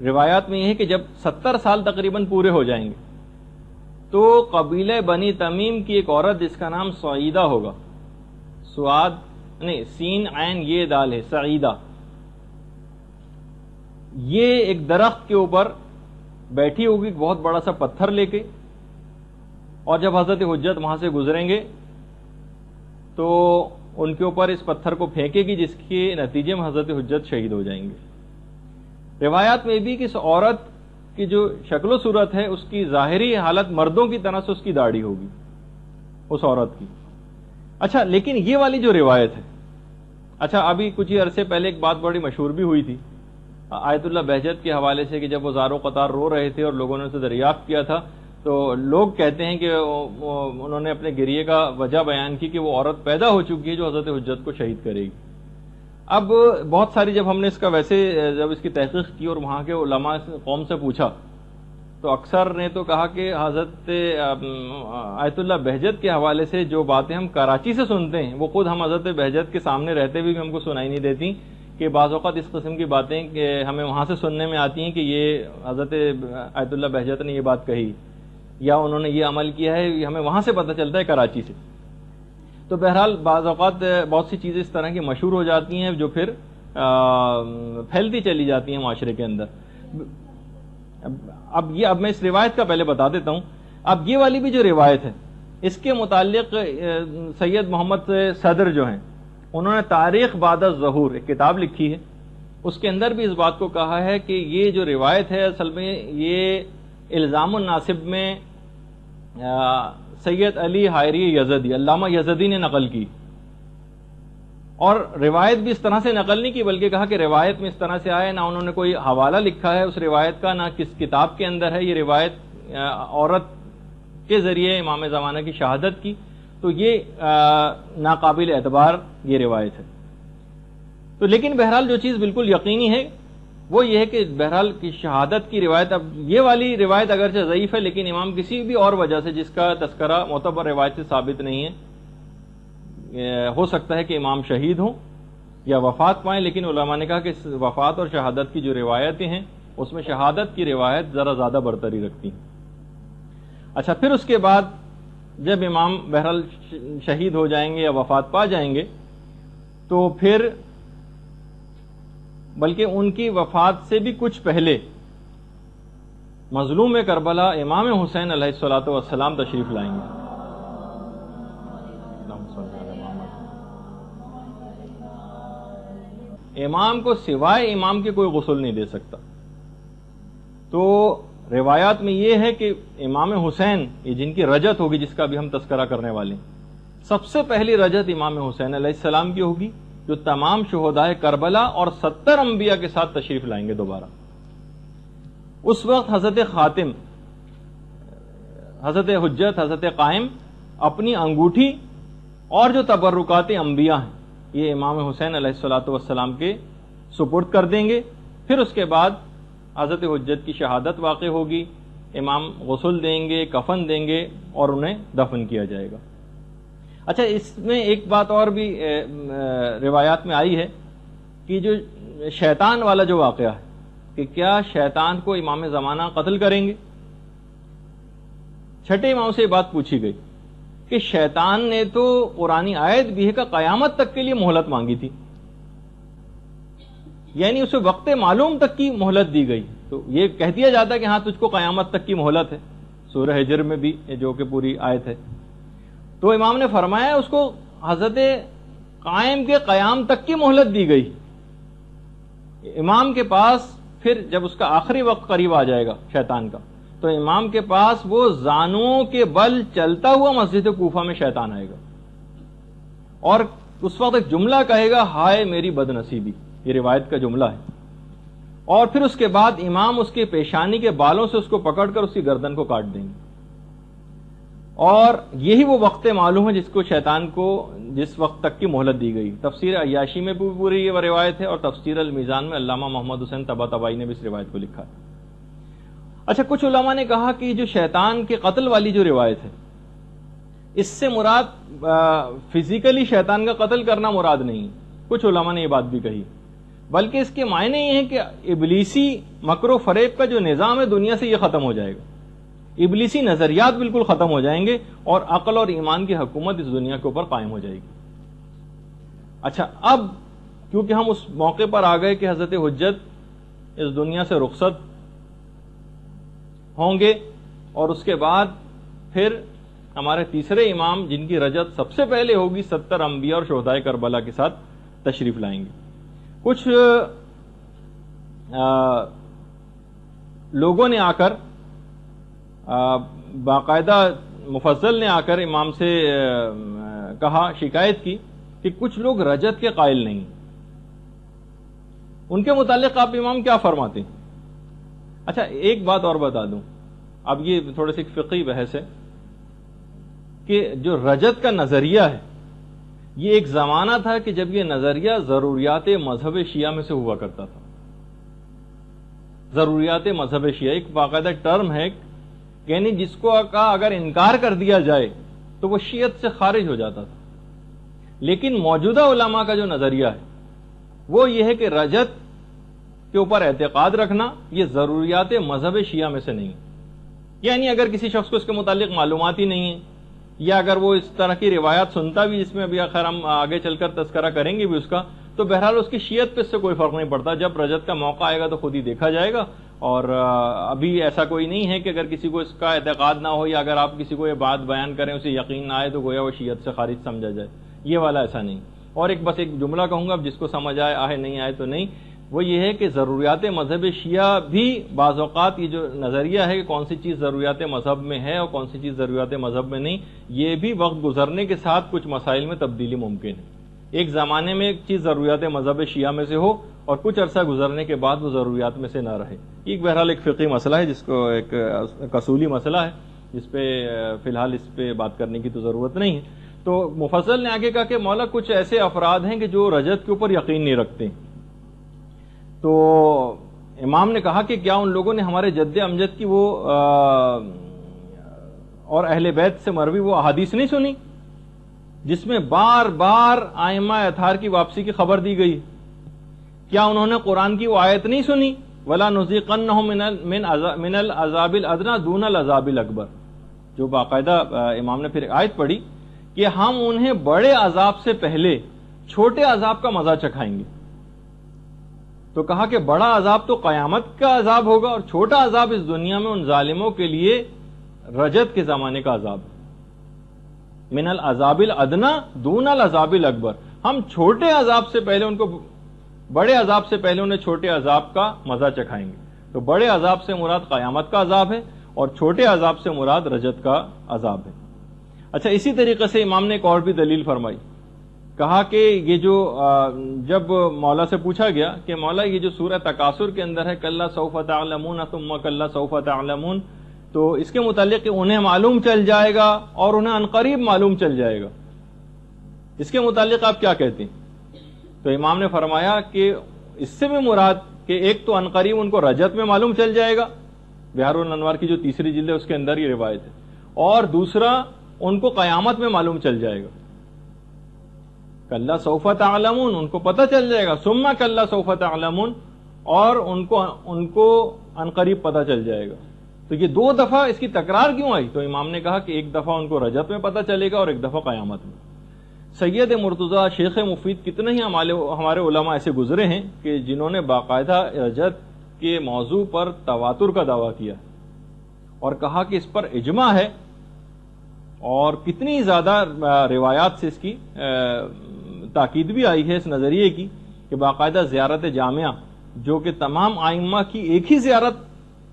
روایات میں یہ ہے کہ جب 70 سال تقریباً پورے ہو جائیں گے تو قبیلہ بنی تمیم کی ایک عورت جس کا نام سعیدہ ہوگا، سعاد نہیں، سین عین یہ دال ہے، سعیدہ، یہ ایک درخت کے اوپر بیٹھی ہوگی، بہت بڑا سا پتھر لے کے، اور جب حضرت حجت وہاں سے گزریں گے تو ان کے اوپر اس پتھر کو پھینکے گی، جس کے نتیجے میں حضرت حجت شہید ہو جائیں گے۔ روایات میں بھی کہ اس عورت کی جو شکل و صورت ہے اس کی ظاہری حالت مردوں کی طرح سے اس کی داڑھی ہوگی اس عورت کی۔ اچھا، لیکن یہ والی جو روایت ہے، اچھا ابھی کچھ ہی عرصے پہلے ایک بات بڑی مشہور بھی ہوئی تھی آیت اللہ بہجت کے حوالے سے، کہ جب وہ زارو قطار رو رہے تھے اور لوگوں نے اسے دریافت کیا تھا تو لوگ کہتے ہیں کہ انہوں نے اپنے گریے کا وجہ بیان کی کہ وہ عورت پیدا ہو چکی ہے جو حضرت حجت کو شہید کرے گی۔ اب بہت ساری جب ہم نے اس کا ویسے جب اس کی تحقیق کی اور وہاں کے علماء قوم سے پوچھا تو اکثر نے تو کہا کہ حضرت آیت اللہ بہجت کے حوالے سے جو باتیں ہم کراچی سے سنتے ہیں وہ خود ہم حضرت بہجت کے سامنے رہتے بھی ہم کو سنائی نہیں دیتی، کہ بعض اوقات اس قسم کی باتیں کہ ہمیں وہاں سے سننے میں آتی ہیں کہ یہ حضرت آیت اللہ بہجت نے یہ بات کہی یا انہوں نے یہ عمل کیا ہے، یہ ہمیں وہاں سے پتہ چلتا ہے کراچی سے۔ تو بہرحال بعض اوقات بہت سی چیزیں اس طرح کی مشہور ہو جاتی ہیں جو پھر پھیلتی چلی جاتی ہیں معاشرے کے اندر۔ اب میں اس روایت کا پہلے بتا دیتا ہوں۔ اب یہ والی بھی جو روایت ہے اس کے متعلق سید محمد صدر جو ہیں انہوں نے تاریخ بعد الظہور ایک کتاب لکھی ہے، اس کے اندر بھی اس بات کو کہا ہے کہ یہ جو روایت ہے اصل میں یہ الزام الناصب میں سید علی حائری یزدی علامہ یزدی نے نقل کی، اور روایت بھی اس طرح سے نقل نہیں کی بلکہ کہا کہ روایت میں اس طرح سے آئے، نہ انہوں نے کوئی حوالہ لکھا ہے اس روایت کا، نہ کس کتاب کے اندر ہے یہ روایت عورت کے ذریعے امام زمانہ کی شہادت کی، تو یہ ناقابل اعتبار یہ روایت ہے۔ تو لیکن بہرحال جو چیز بالکل یقینی ہے وہ یہ ہے کہ بہرحال کی شہادت کی روایت، اب یہ والی روایت اگرچہ ضعیف ہے لیکن امام کسی بھی اور وجہ سے جس کا تذکرہ معتبر روایت سے ثابت نہیں ہے، ہو سکتا ہے کہ امام شہید ہوں یا وفات پائیں، لیکن علماء نے کہا کہ وفات اور شہادت کی جو روایتیں ہیں اس میں شہادت کی روایت ذرا زیادہ برتری رکھتی ہیں۔ اچھا، پھر اس کے بعد جب امام بہرحال شہید ہو جائیں گے یا وفات پا جائیں گے تو پھر بلکہ ان کی وفات سے بھی کچھ پہلے مظلوم کربلا امام حسین علیہ الصلوۃ والسلام تشریف لائیں گے۔ امام کو سوائے امام کے کوئی غسل نہیں دے سکتا۔ تو روایات میں یہ ہے کہ امام حسین یہ جن کی رجت ہوگی جس کا بھی ہم تذکرہ کرنے والے ہیں، سب سے پہلی رجت امام حسین علیہ السلام کی ہوگی جو تمام شہدائے کربلا اور 70 انبیاء کے ساتھ تشریف لائیں گے دوبارہ۔ اس وقت حضرت خاتم، حضرت حجت، حضرت قائم اپنی انگوٹھی اور جو تبرکات انبیاء ہیں یہ امام حسین علیہ الصلوۃ والسلام کے سپرد کر دیں گے۔ پھر اس کے بعد حضرت حجت کی شہادت واقع ہوگی، امام غسل دیں گے، کفن دیں گے اور انہیں دفن کیا جائے گا۔ اچھا، اس میں ایک بات اور بھی روایات میں آئی ہے کہ جو شیطان والا جو واقعہ ہے کہ کیا شیطان کو امام زمانہ قتل کریں گے؟ چھٹے امام سے یہ بات پوچھی گئی کہ شیطان نے تو قرآنی آیت بھی ہے کہ قیامت تک کے لیے مہلت مانگی تھی، یعنی اسے وقت معلوم تک کی مہلت دی گئی، تو یہ کہہ دیا جاتا ہے کہ ہاں تجھ کو قیامت تک کی مہلت ہے، سورہ ہجر میں بھی جو کہ پوری آیت ہے۔ تو امام نے فرمایا اس کو حضرت قائم کے قیام تک کی مہلت دی گئی، امام کے پاس پھر جب اس کا آخری وقت قریب آ جائے گا شیطان کا تو امام کے پاس وہ زانوں کے بل چلتا ہوا مسجد کوفہ میں شیطان آئے گا اور اس وقت ایک جملہ کہے گا، ہائے میری بد نصیبی، یہ روایت کا جملہ ہے، اور پھر اس کے بعد امام اس کے پیشانی کے بالوں سے اس کو پکڑ کر اس کی گردن کو کاٹ دیں گے، اور یہی وہ وقت معلوم ہے جس کو شیطان کو جس وقت تک کی مہلت دی گئی۔ تفسیر عیاشی میں بھی پوری یہ روایت ہے اور تفسیر المیزان میں علامہ محمد حسین طباطبائی نے بھی اس روایت کو لکھا ہے۔ اچھا، کچھ علماء نے کہا کہ جو شیطان کے قتل والی جو روایت ہے اس سے مراد فزیکلی شیطان کا قتل کرنا مراد نہیں، کچھ علماء نے یہ بات بھی کہی، بلکہ اس کے معنی یہ ہیں کہ ابلیسی مکر و فریب کا جو نظام ہے دنیا سے یہ ختم ہو جائے گا، ابلیسی نظریات بالکل ختم ہو جائیں گے اور عقل اور ایمان کی حکومت اس دنیا کے اوپر قائم ہو جائے گی۔ اچھا، اب کیونکہ ہم اس موقع پر آ گئے کہ حضرت حجت اس دنیا سے رخصت ہوں گے اور اس کے بعد پھر ہمارے تیسرے امام جن کی رجت سب سے پہلے ہوگی 70 انبیاء اور شہدائے کربلا کے ساتھ تشریف لائیں گے. کچھ لوگوں نے آ کر باقاعدہ مفضل نے آ کر امام سے کہا، شکایت کی کہ کچھ لوگ رجت کے قائل نہیں. ان کے متعلق آپ امام کیا فرماتے ہیں؟ اچھا ایک بات اور بتا دوں، اب یہ تھوڑے سی فقہی بحث ہے کہ جو رجت کا نظریہ ہے یہ ایک زمانہ تھا کہ جب یہ نظریہ ضروریات مذہب شیعہ میں سے ہوا کرتا تھا. ضروریات مذہب شیعہ ایک باقاعدہ ٹرم ہے، یعنی جس کو اگر انکار کر دیا جائے تو وہ شیعت سے خارج ہو جاتا تھا. لیکن موجودہ علماء کا جو نظریہ ہے وہ یہ ہے کہ رجت کے اوپر اعتقاد رکھنا یہ ضروریات مذہب شیعہ میں سے نہیں. یعنی اگر کسی شخص کو اس کے متعلق معلومات ہی نہیں ہے، یا اگر وہ اس طرح کی روایات سنتا بھی، جس میں ابھی آخر ہم آگے چل کر تذکرہ کریں گے بھی اس کا، تو بہرحال اس کی شیعت پہ اس سے کوئی فرق نہیں پڑتا. جب رجت کا موقع آئے گا تو خود ہی دیکھا جائے گا. اور ابھی ایسا کوئی نہیں ہے کہ اگر کسی کو اس کا اعتقاد نہ ہو یا اگر آپ کسی کو یہ بات بیان کریں اسے یقین نہ آئے تو گویا وہ شیعت سے خارج سمجھا جائے. یہ والا ایسا نہیں. اور بس ایک جملہ کہوں گا، اب جس کو سمجھ آئے نہیں آئے تو نہیں، وہ یہ ہے کہ ضروریات مذہب شیعہ بھی بعض اوقات یہ جو نظریہ ہے کہ کون سی چیز ضروریات مذہب میں ہے اور کون سی چیز ضروریات مذہب میں نہیں، یہ بھی وقت گزرنے کے ساتھ کچھ مسائل میں تبدیلی ممکن ہے. ایک زمانے میں ایک چیز ضروریات مذہب شیعہ میں سے ہو اور کچھ عرصہ گزرنے کے بعد وہ ضروریات میں سے نہ رہے. یہ بہرحال ایک فقہی مسئلہ ہے، جس کو ایک اصولی مسئلہ ہے، جس پہ فی الحال اس پہ بات کرنے کی تو ضرورت نہیں ہے. تو مفصل نے آگے کہا کہ مولا کچھ ایسے افراد ہیں کہ جو رجت کے اوپر یقین نہیں رکھتے. تو امام نے کہا کہ کیا ان لوگوں نے ہمارے جد امجد کی وہ اور اہل بیت سے مروی وہ احادیث نہیں سنی جس میں بار بار ائمہ اطہار کی واپسی کی خبر دی گئی؟ کیا انہوں نے قرآن کی وہ آیت نہیں سنی، وَلَا نُذِيقَنَّهُم مِّنَ الْعَذَابِ الْأَدْنَىٰ دُونَ الْعَذَابِ الْأَكْبَرِ، جو باقاعدہ امام نے پھر آیت پڑھی کہ ہم انہیں بڑے عذاب سے پہلے چھوٹے عذاب کا مزہ چکھائیں گے. تو کہا کہ بڑا عذاب تو قیامت کا عذاب ہوگا اور چھوٹا عذاب اس دنیا میں ان ظالموں کے لیے رجت کے زمانے کا عذاب. من العذاب الادنی دون العذاب الاکبر، ہم چھوٹے عذاب سے پہلے ان کو بڑے عذاب سے پہلے انہیں چھوٹے عذاب کا مزہ چکھائیں گے. تو بڑے عذاب سے مراد قیامت کا عذاب ہے اور چھوٹے عذاب سے مراد رجت کا عذاب ہے. اچھا اسی طریقے سے امام نے ایک اور بھی دلیل فرمائی. کہا کہ یہ جو جب مولا سے پوچھا گیا کہ مولا یہ جو سورہ تکاثر کے اندر ہے کلا سوف تعلمون ثم کلا سوف تعلمون، تو اس کے متعلق انہیں معلوم چل جائے گا اور انہیں عنقریب معلوم چل جائے گا، اس کے متعلق آپ کیا کہتے ہیں؟ تو امام نے فرمایا کہ اس سے بھی مراد کہ ایک تو عنقریب ان کو رجت میں معلوم چل جائے گا، بہار الانوار کی جو تیسری جلد ہے اس کے اندر یہ روایت ہے، اور دوسرا ان کو قیامت میں معلوم چل جائے گا. کلا سوف تعلمون ان کو پتہ چل جائے گا، ثم کلا سوف تعلمون اور ان کو عنقریب پتہ چل جائے گا. تو یہ دو دفعہ اس کی تکرار کیوں آئی؟ تو امام نے کہا کہ ایک دفعہ ان کو رجت میں پتہ چلے گا اور ایک دفعہ قیامت میں. سید مرتضیٰ شیخ مفید کتنے ہی ہمارے علماء ایسے گزرے ہیں کہ جنہوں نے باقاعدہ رجت کے موضوع پر تواتر کا دعویٰ کیا اور کہا کہ اس پر اجماع ہے، اور کتنی زیادہ روایات سے اس کی تاکید بھی آئی ہے اس نظریے کی کہ باقاعدہ زیارت جامعہ جو کہ تمام ائمہ کی ایک ہی زیارت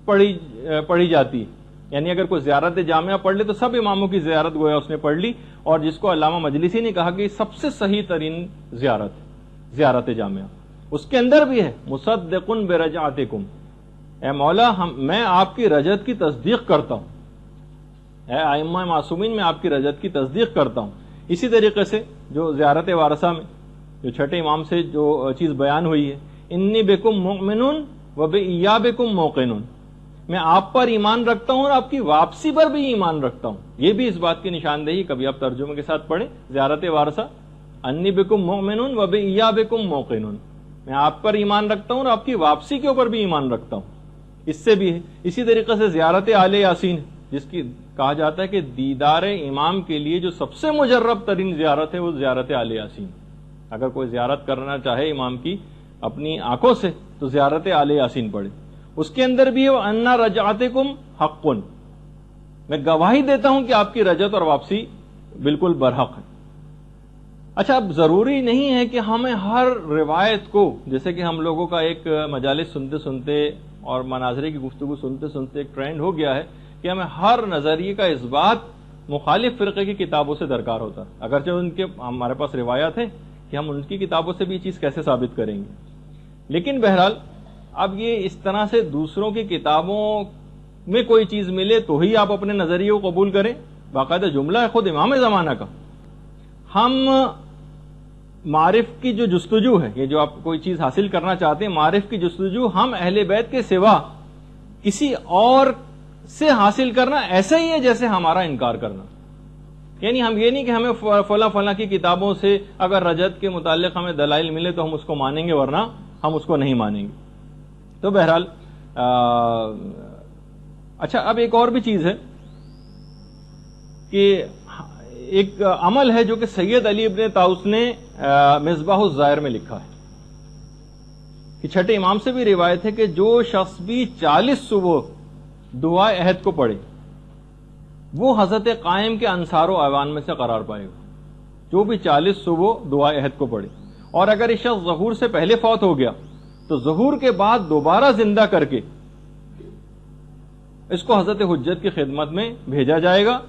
پڑھی جاتی ہے، یعنی اگر کوئی زیارت جامعہ پڑھ لے تو سب اماموں کی زیارت گویا اس نے پڑھ لی، اور جس کو علامہ مجلسی نے کہا کہ سب سے صحیح ترین زیارت جامعہ. اس کے اندر بھی ہے مصدقن برجعتکم، اے مولا میں آپ کی رجت کی تصدیق کرتا ہوں، اے ائمہ معصومین میں آپ کی رجت کی تصدیق کرتا ہوں. اسی طریقے سے جو زیارت وارثہ میں جو چھٹے امام سے جو چیز بیان ہوئی ہے، انی بکم مؤمن و بایابکم موقن، میں آپ پر ایمان رکھتا ہوں اور آپ کی واپسی پر بھی ایمان رکھتا ہوں. یہ بھی اس بات کی نشاندہی، کبھی آپ ترجمے کے ساتھ پڑھیں زیارت وارثہ، انی بکم مؤمن و بایابکم موقن، میں آپ پر ایمان رکھتا ہوں اور آپ کی واپسی کے اوپر بھی ایمان رکھتا ہوں. اس سے بھی ہے. اسی طریقے سے زیارت آل یاسین جس کی کہا جاتا ہے کہ دیدار امام کے لیے جو سب سے مجرب ترین زیارت ہے وہ زیارت آل یاسین. اگر کوئی زیارت کرنا چاہے امام کی اپنی آنکھوں سے تو زیارت آل یاسین پڑھے. اس کے اندر بھی ہے انا رجعتکم حق، میں گواہی دیتا ہوں کہ آپ کی رجعت اور واپسی بالکل برحق ہے۔ اچھا، اب ضروری نہیں ہے کہ ہمیں ہر روایت کو، جیسے کہ ہم لوگوں کا ایک مجالس سنتے سنتے اور مناظرے کی گفتگو سنتے سنتے ایک ٹرینڈ ہو گیا ہے کہ ہمیں ہر نظریے کا اس بات مخالف فرقے کی کتابوں سے درکار ہوتا ہے، اگرچہ ان کے ہمارے پاس روایات ہیں کہ ہم ان کی کتابوں سے بھی یہ چیز کیسے ثابت کریں گے، لیکن بہرحال اب یہ اس طرح سے دوسروں کی کتابوں میں کوئی چیز ملے تو ہی آپ اپنے نظریے کو قبول کریں، باقاعدہ جملہ ہے خود امام زمانہ کا۔ ہم معرف کی جو جستجو ہے، یہ جو آپ کوئی چیز حاصل کرنا چاہتے ہیں، معرف کی جستجو ہم اہل بیت کے سوا کسی اور سے حاصل کرنا ایسا ہی ہے جیسے ہمارا انکار کرنا۔ یعنی ہم یہ نہیں کہ ہمیں فلاں فلاں کی کتابوں سے اگر رجعت کے متعلق ہمیں دلائل ملے تو ہم اس کو مانیں گے، ورنہ ہم اس کو نہیں مانیں گے۔ تو بہرحال اچھا، اب ایک اور بھی چیز ہے کہ ایک عمل ہے جو کہ سید علی ابن طاؤس نے مصباح الزائر میں لکھا ہے کہ چھٹے امام سے بھی روایت ہے کہ جو شخص بھی 40 صبح دعائے عہد کو پڑھے وہ حضرت قائم کے انصار و اعوان میں سے قرار پائے گا۔ جو بھی 40 صبح دعائے عہد کو پڑھے، اور اگر یہ شخص ظہور سے پہلے فوت ہو گیا تو ظہور کے بعد دوبارہ زندہ کر کے اس کو حضرت حجت کی خدمت میں بھیجا جائے گا،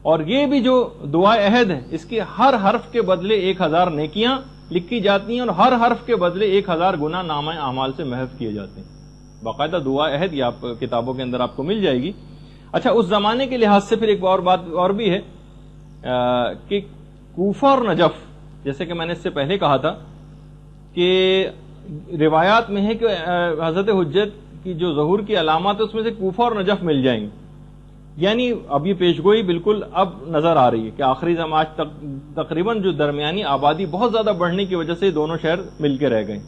اور یہ بھی جو دعائے عہد ہے اس کے ہر حرف کے بدلے 1000 نیکیاں لکھی جاتی ہیں، اور ہر حرف کے بدلے 1000 گناہ نامہ اعمال سے محو کیے جاتے ہیں۔ باقاعدہ دعائے عہد یہ آپ کتابوں کے اندر آپ کو مل جائے گی۔ اچھا، اس زمانے کے لحاظ سے پھر ایک اور بات اور بھی ہے کہ کوفہ اور نجف، جیسے کہ میں نے اس سے پہلے کہا تھا کہ روایات میں ہے کہ حضرت حجت کی جو ظہور کی علامات ہے اس میں سے کوفہ اور نجف مل جائیں گے۔ یعنی اب یہ پیشگوئی بالکل اب نظر آ رہی ہے کہ آخری زمان تقریباً جو درمیانی آبادی بہت زیادہ بڑھنے کی وجہ سے یہ دونوں شہر مل کے رہ گئے۔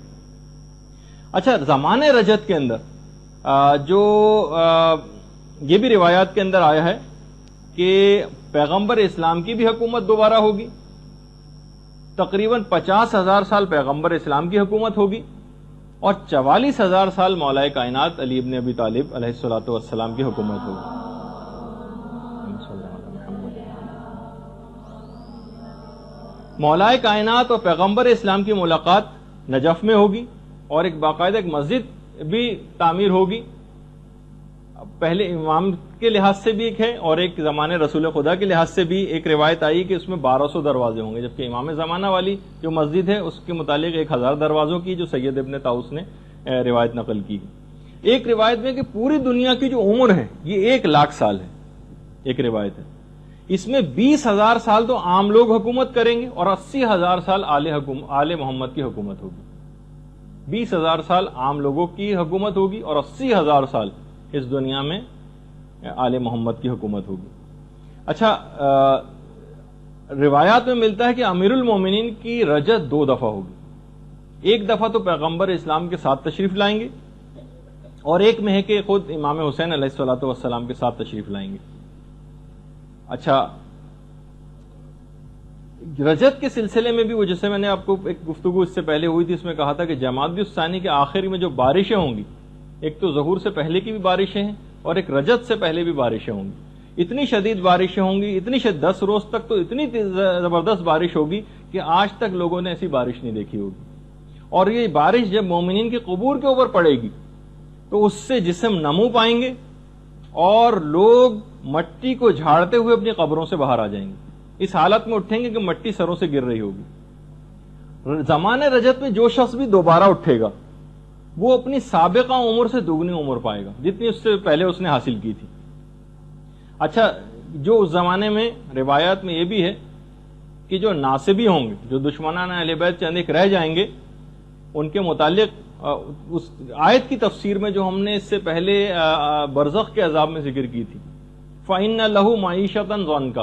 اچھا، زمانے رجعت کے اندر جو یہ بھی روایات کے اندر آیا ہے کہ پیغمبر اسلام کی بھی حکومت دوبارہ ہوگی، تقریباً 50,000 سال پیغمبر اسلام کی حکومت ہوگی، اور 44,000 سال مولا کائنات علی ابن ابی طالب علیہ الصلوۃ والسلام کی حکومت ہوگی۔ مولا کائنات اور پیغمبر اسلام کی ملاقات نجف میں ہوگی، اور ایک باقاعدہ ایک مسجد بھی تعمیر ہوگی۔ پہلے امام کے لحاظ سے بھی ایک ہے، اور ایک زمانے رسول خدا کے لحاظ سے بھی ایک روایت آئی کہ اس میں 1200 دروازے ہوں گے، جبکہ امام زمانہ والی جو مسجد ہے اس کے متعلق 1000 دروازوں کی جو سید ابن طاؤس نے روایت نقل کی۔ ایک روایت میں کہ پوری دنیا کی جو عمر ہے یہ 1,00,000 سال ہے، ایک روایت ہے، اس میں 20,000 سال تو عام لوگ حکومت کریں گے اور 80,000 سال آل محمد کی حکومت ہوگی۔ 20,000 سال عام لوگوں کی حکومت ہوگی اور 80,000 سال اس دنیا میں آل محمد کی حکومت ہوگی۔ اچھا، روایات میں ملتا ہے کہ امیر المومنین کی رجعت 2 دفعہ ہوگی، ایک دفعہ تو پیغمبر اسلام کے ساتھ تشریف لائیں گے، اور ایک میں ہے کہ خود امام حسین علیہ الصلوۃ والسلام کے ساتھ تشریف لائیں گے۔ اچھا، رجعت کے سلسلے میں بھی وہ جیسے میں نے آپ کو ایک گفتگو اس سے پہلے ہوئی تھی، اس میں کہا تھا کہ جمادی الثانی کے آخر میں جو بارشیں ہوں گی، ایک تو ظہور سے پہلے کی بھی بارشیں ہیں اور ایک رجعت سے پہلے بھی بارشیں ہوں گی۔ اتنی شدید بارشیں ہوں گی، اتنی 10 روز تک تو اتنی زبردست بارش ہوگی کہ آج تک لوگوں نے ایسی بارش نہیں دیکھی ہوگی، اور یہ بارش جب مومنین کے قبور کے اوپر پڑے گی تو اس سے جسم نمو پائیں گے اور لوگ مٹی کو جھاڑتے ہوئے اپنی قبروں سے باہر آ جائیں گے، اس حالت میں اٹھیں گے کہ مٹی سروں سے گر رہی ہوگی۔ زمانے رجعت میں جو شخص بھی دوبارہ اٹھے گا وہ اپنی سابقہ عمر سے دگنی عمر پائے گا جتنی اس سے پہلے اس نے حاصل کی تھی۔ اچھا، جو اس زمانے میں روایات میں یہ بھی ہے کہ جو ناصبی ہوں گے، جو دشمنان اہل بیت چند ایک رہ جائیں گے، ان کے متعلق اس آیت کی تفسیر میں جو ہم نے اس سے پہلے برزخ کے عذاب میں ذکر کی تھی، فَإِنَّ لَهُ مَعِيشَةً ضَنْكَ،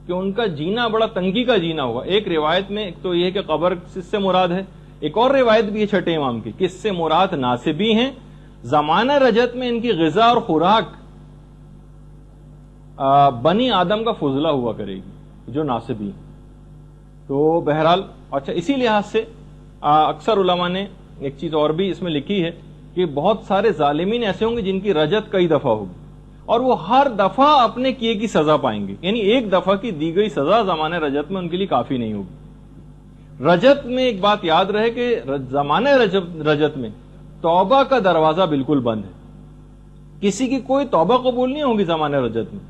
کہ ان کا جینا بڑا تنگی کا جینا ہوگا۔ ایک روایت میں ایک تو یہ ہے کہ قبر سے مراد ہے، ایک اور روایت بھی ہے چھٹے امام کی کہ اس سے مراد ناصبی ہیں، زمانہ رجعت میں ان کی غذا اور خوراک بنی آدم کا فضلہ ہوا کرے گی، جو ناصبی ہیں۔ تو بہرحال اچھا، اسی لحاظ سے اکثر علماء نے ایک چیز اور بھی اس میں لکھی ہے کہ بہت سارے ظالمین ایسے ہوں گے جن کی رجعت کئی دفعہ ہوگی، اور وہ ہر دفعہ اپنے کیے کی سزا پائیں گے. یعنی ایک دفعہ کی دی گئی سزا زمانہ رجت میں ان کے لیے کافی نہیں ہوگی. رجت میں ایک بات یاد رہے کہ زمانہ رجت میں توبہ کا دروازہ بالکل بند ہے. کسی کی کوئی توبہ قبول نہیں ہوگی زمانہ رجت میں.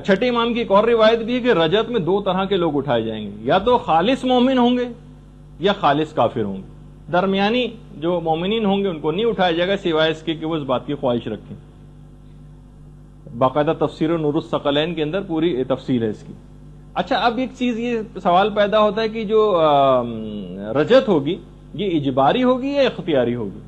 چھٹے امام کی ایک اور روایت بھی ہے کہ رجت میں دو طرح کے لوگ اٹھائے جائیں گے, یا تو خالص مومن ہوں گے یا خالص کافر ہوں گے. درمیانی جو مومنین ہوں گے ان کو نہیں اٹھایا جائے گا سوائے اس کے کہ وہ اس بات کی خواہش رکھیں. باقاعدہ تفسیر نور الثقلین کے اندر پوری تفصیل ہے اس کی. اچھا, اب ایک چیز یہ سوال پیدا ہوتا ہے کہ جو رجت ہوگی یہ اجباری ہوگی یا اختیاری ہوگی.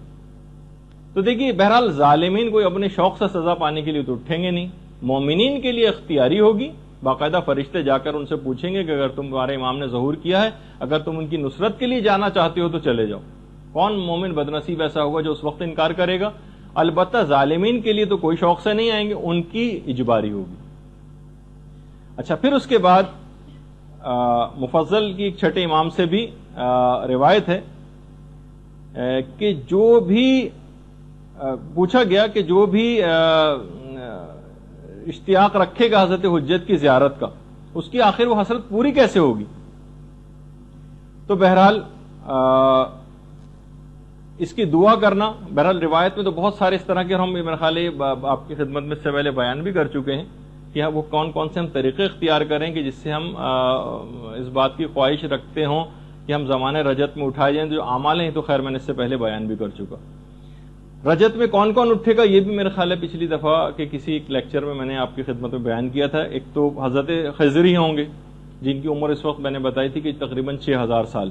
تو دیکھیے بہرحال ظالمین کوئی اپنے شوق سے سزا پانے کے لیے تو اٹھیں گے نہیں. مومنین کے لیے اختیاری ہوگی. باقاعدہ فرشتے جا کر ان سے پوچھیں گے کہ اگر تمہارے امام نے ظہور کیا ہے, اگر تم ان کی نصرت کے لیے جانا چاہتے ہو تو چلے جاؤ. کون مومن بدنصیب ایسا ہوگا جو اس وقت انکار کرے گا؟ البتہ ظالمین کے لیے تو کوئی شوق سے نہیں آئیں گے, ان کی اجباری ہوگی. اچھا, پھر اس کے بعد مفضل کی ایک چھٹے امام سے بھی روایت ہے کہ جو بھی پوچھا گیا کہ جو بھی اشتیاق رکھے گا حضرت حجت کی زیارت کا, اس کی آخر وہ حسرت پوری کیسے ہوگی؟ تو بہرحال اس کی دعا کرنا, بہرحال روایت میں تو بہت سارے اس طرح کے, ہم میرا خیال ہے آپ کی خدمت میں اس سے پہلے بیان بھی کر چکے ہیں کہ وہ کون کون سے ہم طریقے اختیار کریں کہ جس سے ہم اس بات کی خواہش رکھتے ہوں کہ ہم زمانے رجت میں اٹھائے جائیں. جو اعمال ہیں تو خیر میں نے اس سے پہلے بیان بھی کر چکا. رجت میں کون کون اٹھے گا یہ بھی میرے خیال ہے پچھلی دفعہ کے کسی ایک لیکچر میں نے آپ کی خدمت میں بیان کیا تھا. ایک تو حضرت خضر ہی ہوں گے جن کی عمر اس وقت میں نے بتائی تھی کہ تقریباً 6000 سال,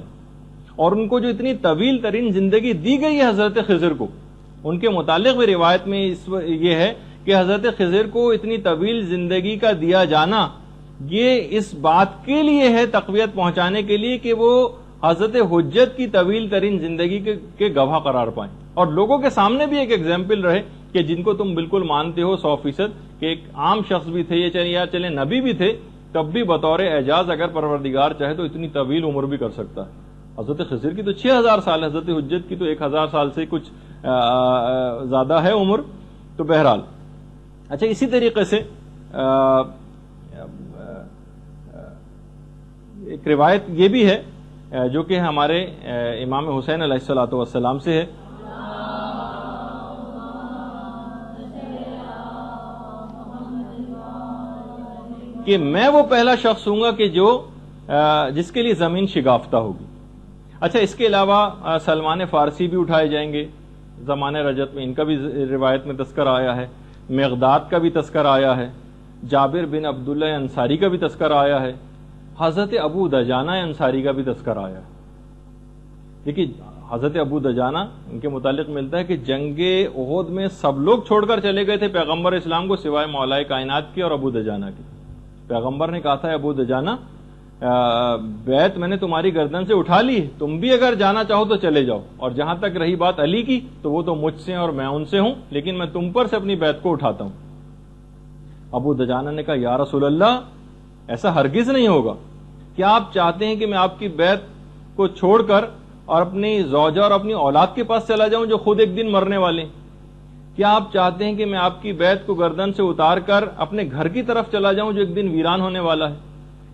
اور ان کو جو اتنی طویل ترین زندگی دی گئی ہے حضرت خضر کو, ان کے متعلق بھی روایت میں یہ ہے کہ حضرت خضر کو اتنی طویل زندگی کا دیا جانا یہ اس بات کے لیے ہے, تقویت پہنچانے کے لیے کہ وہ حضرت حجت کی طویل ترین زندگی کے گواہ قرار پائیں, اور لوگوں کے سامنے بھی ایک ایگزامپل رہے کہ جن کو تم بالکل مانتے ہو 100% کہ ایک عام شخص بھی تھے یا چلے نبی بھی تھے, تب بھی بطور اعجاز اگر پروردگار چاہے تو اتنی طویل عمر بھی کر سکتا ہے. حضرت خضر کی تو 6000 سال, حضرت حجت کی تو 1000 سال سے کچھ زیادہ ہے عمر. تو بہرحال اچھا, اسی طریقے سے ایک روایت یہ بھی ہے جو کہ ہمارے امام حسین علیہ الصلوۃ والسلام سے ہے کہ میں وہ پہلا شخص ہوں گا کہ جو جس کے لیے زمین شگافتہ ہوگی. اچھا, اس کے علاوہ سلمان فارسی بھی اٹھائے جائیں گے زمانے رجت میں, ان کا بھی روایت میں تذکرہ آیا ہے. مقداد کا بھی تذکرہ آیا ہے. جابر بن عبداللہ انصاری کا بھی تذکرہ آیا ہے. حضرت ابو دجانہ انصاری کا بھی تذکرہ آیا ہے. دیکھیے حضرت ابو دجانہ ان کے متعلق ملتا ہے کہ جنگ احد میں سب لوگ چھوڑ کر چلے گئے تھے پیغمبر اسلام کو سوائے مولا کائنات کی اور ابو دجانہ کی. پیغمبر نے کہا تھا ابو دجانہ بیعت میں نے تمہاری گردن سے اٹھا لی, تم بھی اگر جانا چاہو تو چلے جاؤ, اور جہاں تک رہی بات علی کی تو وہ تو مجھ سے اور میں ان سے ہوں, لیکن میں تم پر سے اپنی بیعت کو اٹھاتا ہوں. ابو دجانہ نے کہا یا رسول اللہ ایسا ہرگز نہیں ہوگا. کیا آپ چاہتے ہیں کہ میں آپ کی بیعت کو چھوڑ کر اور اپنی زوجہ اور اپنی اولاد کے پاس چلا جاؤں جو خود ایک دن مرنے والے ہیں؟ کیا آپ چاہتے ہیں کہ میں آپ کی بیعت کو گردن سے اتار کر اپنے گھر کی طرف چلا جاؤں جو ایک دن ویران ہونے والا ہے؟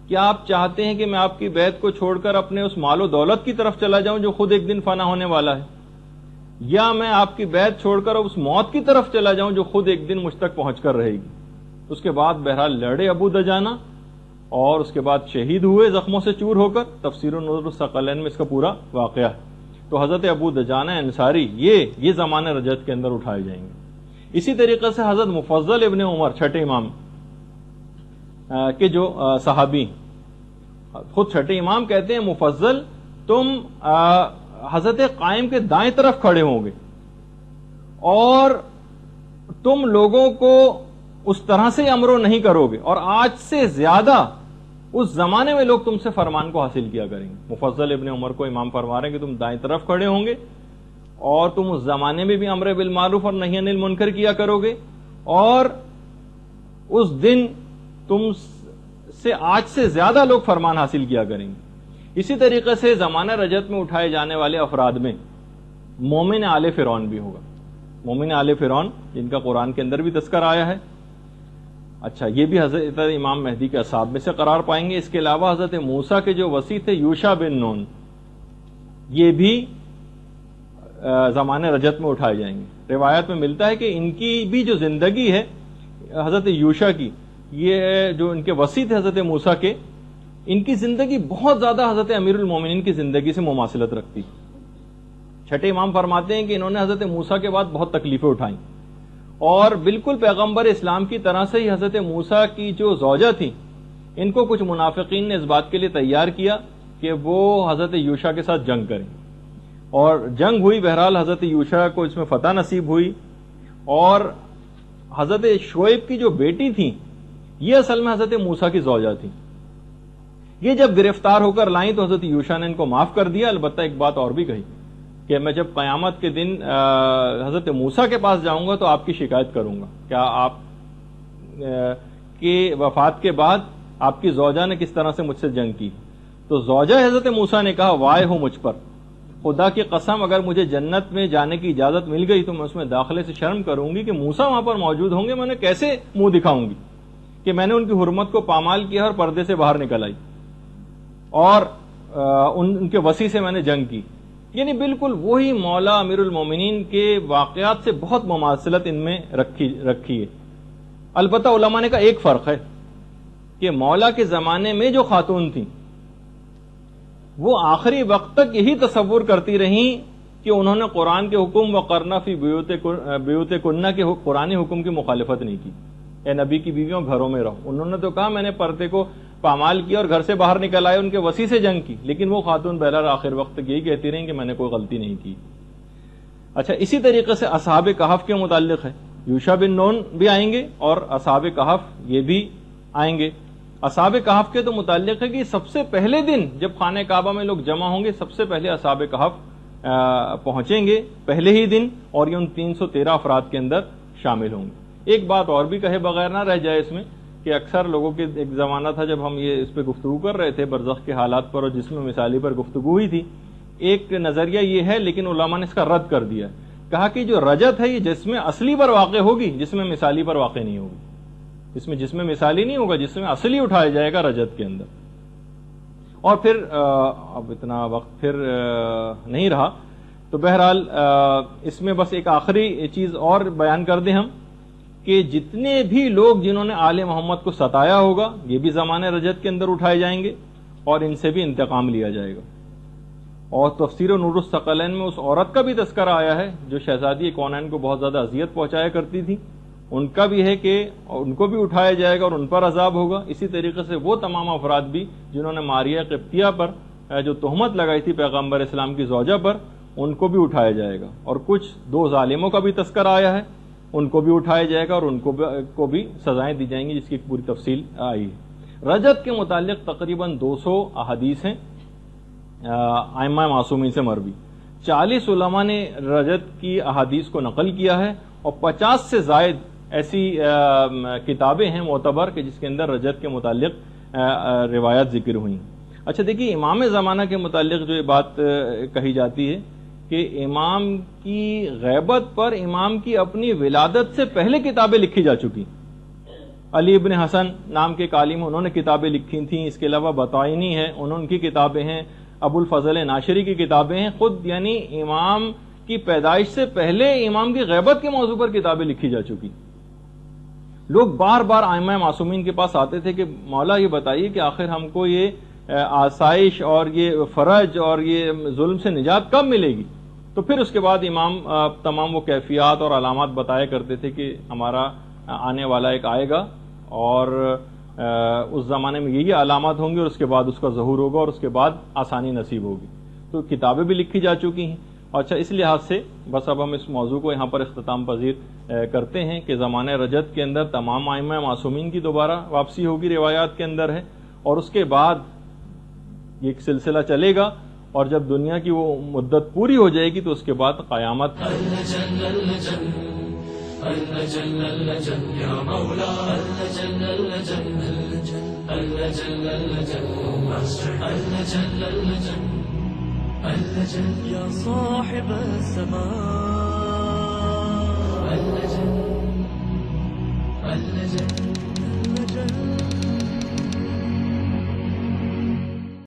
کیا آپ چاہتے ہیں کہ میں آپ کی بیعت کو چھوڑ کر اپنے اس مال و دولت کی طرف چلا جاؤں جو خود ایک دن فنا ہونے والا ہے؟ یا میں آپ کی بیعت چھوڑ کر اس موت کی طرف چلا جاؤں جو خود ایک دن مجھ تک پہنچ کر رہے گی؟ اس کے بعد بہرحال لڑے ابو دجانہ, اور اس کے بعد شہید ہوئے زخموں سے چور ہو کر. تفسیر نور الثقلین میں اس کا پورا واقعہ ہے. تو حضرت ابو دجانہ انصاری یہ زمانے رجت کے اندر اٹھائے جائیں گے. اسی طریقے سے حضرت مفضل ابن عمر چھٹے امام کے جو صحابی, خود چھٹے امام کہتے ہیں مفضل تم حضرت قائم کے دائیں طرف کھڑے ہوں گے اور تم لوگوں کو اس طرح سے امرو نہیں کرو گے, اور آج سے زیادہ اس زمانے میں لوگ تم سے فرمان کو حاصل کیا کریں گے. مفضل ابن عمر کو امام فرما رہے ہیں کہ تم دائیں طرف کھڑے ہوں گے اور تم اس زمانے میں بھی امر بالمعروف اور نہی عن المنکر کیا کرو گے, اور اس دن تم سے آج سے زیادہ لوگ فرمان حاصل کیا کریں گے. اسی طریقے سے زمانہ رجت میں اٹھائے جانے والے افراد میں مومن آل فرعون بھی ہوگا. مومن آل فرعون جن کا قرآن کے اندر بھی تذکر آیا ہے. اچھا یہ بھی حضرت امام مہدی کے اصحاب میں سے قرار پائیں گے. اس کے علاوہ حضرت موسیٰ کے جو وصی تھے یوشع بن نون، یہ بھی زمانے رجت میں اٹھائے جائیں گے. روایت میں ملتا ہے کہ ان کی بھی جو زندگی ہے حضرت یوشع کی، یہ جو ان کے وصی تھے حضرت موسیٰ کے، ان کی زندگی بہت زیادہ حضرت امیر المومنین کی زندگی سے مماثلت رکھتی. چھٹے امام فرماتے ہیں کہ انہوں نے حضرت موسیٰ کے بعد بہت تکلیفیں اٹھائیں، اور بالکل پیغمبر اسلام کی طرح سے ہی حضرت موسیٰ کی جو زوجہ تھی، ان کو کچھ منافقین نے اس بات کے لیے تیار کیا کہ وہ حضرت یوشع کے ساتھ جنگ کریں، اور جنگ ہوئی. بہرحال حضرت یوشع کو اس میں فتح نصیب ہوئی، اور حضرت شعیب کی جو بیٹی تھی یہ اصل میں حضرت موسیٰ کی زوجہ تھی. یہ جب گرفتار ہو کر لائیں تو حضرت یوشع نے ان کو معاف کر دیا. البتہ ایک بات اور بھی کہی کہ میں جب قیامت کے دن حضرت موسیٰ کے پاس جاؤں گا تو آپ کی شکایت کروں گا، کیا آپ کی وفات کے بعد آپ کی زوجہ نے کس طرح سے مجھ سے جنگ کی. تو زوجہ حضرت موسیٰ نے کہا وائے ہو مجھ پر، خدا کی قسم اگر مجھے جنت میں جانے کی اجازت مل گئی تو میں اس میں داخلے سے شرم کروں گی کہ موسیٰ وہاں پر موجود ہوں گے، میں نے کیسے منہ دکھاؤں گی کہ میں نے ان کی حرمت کو پامال کیا اور پردے سے باہر نکل آئی اور ان کے وصی سے میں نے جنگ کی. یعنی بالکل وہی مولا امیر المومنین کے واقعات سے بہت مماثلت ان میں رکھی ہے. البتہ علماء نے کہا ایک فرق ہے کہ مولا کے زمانے میں جو خاتون تھیں وہ آخری وقت تک یہی تصور کرتی رہیں کہ انہوں نے قرآن کے حکم وقرنا فی بیوتکنہ کے قرآنی حکم کی مخالفت نہیں کی. اے نبی کی بیویوں گھروں میں رہو. انہوں نے تو کہا میں نے پردے کو پامال کیا اور گھر سے باہر نکل آئے، ان کے وصی سے جنگ کی، لیکن وہ خاتون بہرحال آخر وقت تک یہی کہتی رہیں کہ میں نے کوئی غلطی نہیں کی. اچھا اسی طریقے سے اصحاب کہف کے متعلق ہے. یوشع بن نون بھی آئیں گے اور اصحاب کہف یہ بھی آئیں گے. اصحاب کہف کے تو متعلق ہے کہ سب سے پہلے دن جب خانہ کعبہ میں لوگ جمع ہوں گے سب سے پہلے اصحاب کہف پہنچیں گے پہلے ہی دن، اور یہ ان 313 افراد کے اندر شامل ہوں گے. ایک بات اور بھی کہے بغیر نہ رہ جائے اس میں کہ اکثر لوگوں کے ایک زمانہ تھا جب ہم یہ اس پہ گفتگو کر رہے تھے برزخ کے حالات پر اور جسم مثالی پر گفتگو ہوئی تھی، ایک نظریہ یہ ہے لیکن علماء نے اس کا رد کر دیا، کہا کہ جو رجت ہے یہ جسم اصلی پر واقع ہوگی، جسم مثالی پر واقع نہیں ہوگی. اس میں جسم مثالی نہیں ہوگا، جسم اصلی اٹھایا جائے گا رجت کے اندر. اور پھر اب اتنا وقت پھر نہیں رہا تو بہرحال اس میں بس ایک آخری چیز اور بیان کر دیں ہم کہ جتنے بھی لوگ جنہوں نے آل محمد کو ستایا ہوگا یہ بھی زمانے رجت کے اندر اٹھائے جائیں گے اور ان سے بھی انتقام لیا جائے گا. اور تفسیر نور الثقلین میں اس عورت کا بھی تذکرہ آیا ہے جو شہزادی کونین کو بہت زیادہ اذیت پہنچایا کرتی تھی، ان کا بھی ہے کہ ان کو بھی اٹھایا جائے گا اور ان پر عذاب ہوگا. اسی طریقے سے وہ تمام افراد بھی جنہوں نے ماریہ قبطیہ پر جو تہمت لگائی تھی پیغمبر اسلام کی زوجہ پر، ان کو بھی اٹھایا جائے گا. اور کچھ 2 ظالموں کا بھی تذکرہ آیا ہے، ان کو بھی اٹھایا جائے گا اور ان کو بھی سزائیں دی جائیں گی جس کی پوری تفصیل آئی ہے. رجت کے متعلق تقریباً 200 احادیث ہیں ائمہ معصومین سے مروی. 40 علماء نے رجت کی احادیث کو نقل کیا ہے اور 50 سے زائد ایسی کتابیں ہیں معتبر کہ جس کے اندر رجت کے متعلق روایات ذکر ہوئی. اچھا دیکھیے امام زمانہ کے متعلق جو یہ بات کہی جاتی ہے کہ امام کی غیبت پر امام کی اپنی ولادت سے پہلے کتابیں لکھی جا چکی. علی ابن حسن نام کے عالم انہوں نے کتابیں لکھی تھیں. اس کے علاوہ بطائنی ہے ان کی کتابیں ہیں، ابو الفضل ناشری کی کتابیں ہیں. خود یعنی امام کی پیدائش سے پہلے امام کی غیبت کے موضوع پر کتابیں لکھی جا چکی. لوگ بار بار ائمہ معصومین کے پاس آتے تھے کہ مولا یہ بتائیے کہ آخر ہم کو یہ آسائش اور یہ فرج اور یہ ظلم سے نجات کب ملے گی. تو پھر اس کے بعد امام تمام وہ کیفیات اور علامات بتایا کرتے تھے کہ ہمارا آنے والا ایک آئے گا اور اس زمانے میں یہی علامات ہوں گی اور اس کے بعد اس کا ظہور ہوگا اور اس کے بعد آسانی نصیب ہوگی. تو کتابیں بھی لکھی جا چکی ہیں. اچھا اس لحاظ سے بس اب ہم اس موضوع کو یہاں پر اختتام پذیر کرتے ہیں کہ زمانہ رجت کے اندر تمام ائمہ معصومین کی دوبارہ واپسی ہوگی روایات کے اندر ہے، اور اس کے بعد یہ ایک سلسلہ چلے گا اور جب دنیا کی وہ مدت پوری ہو جائے گی تو اس کے بعد قیامت. يا صاحب السماء اللجن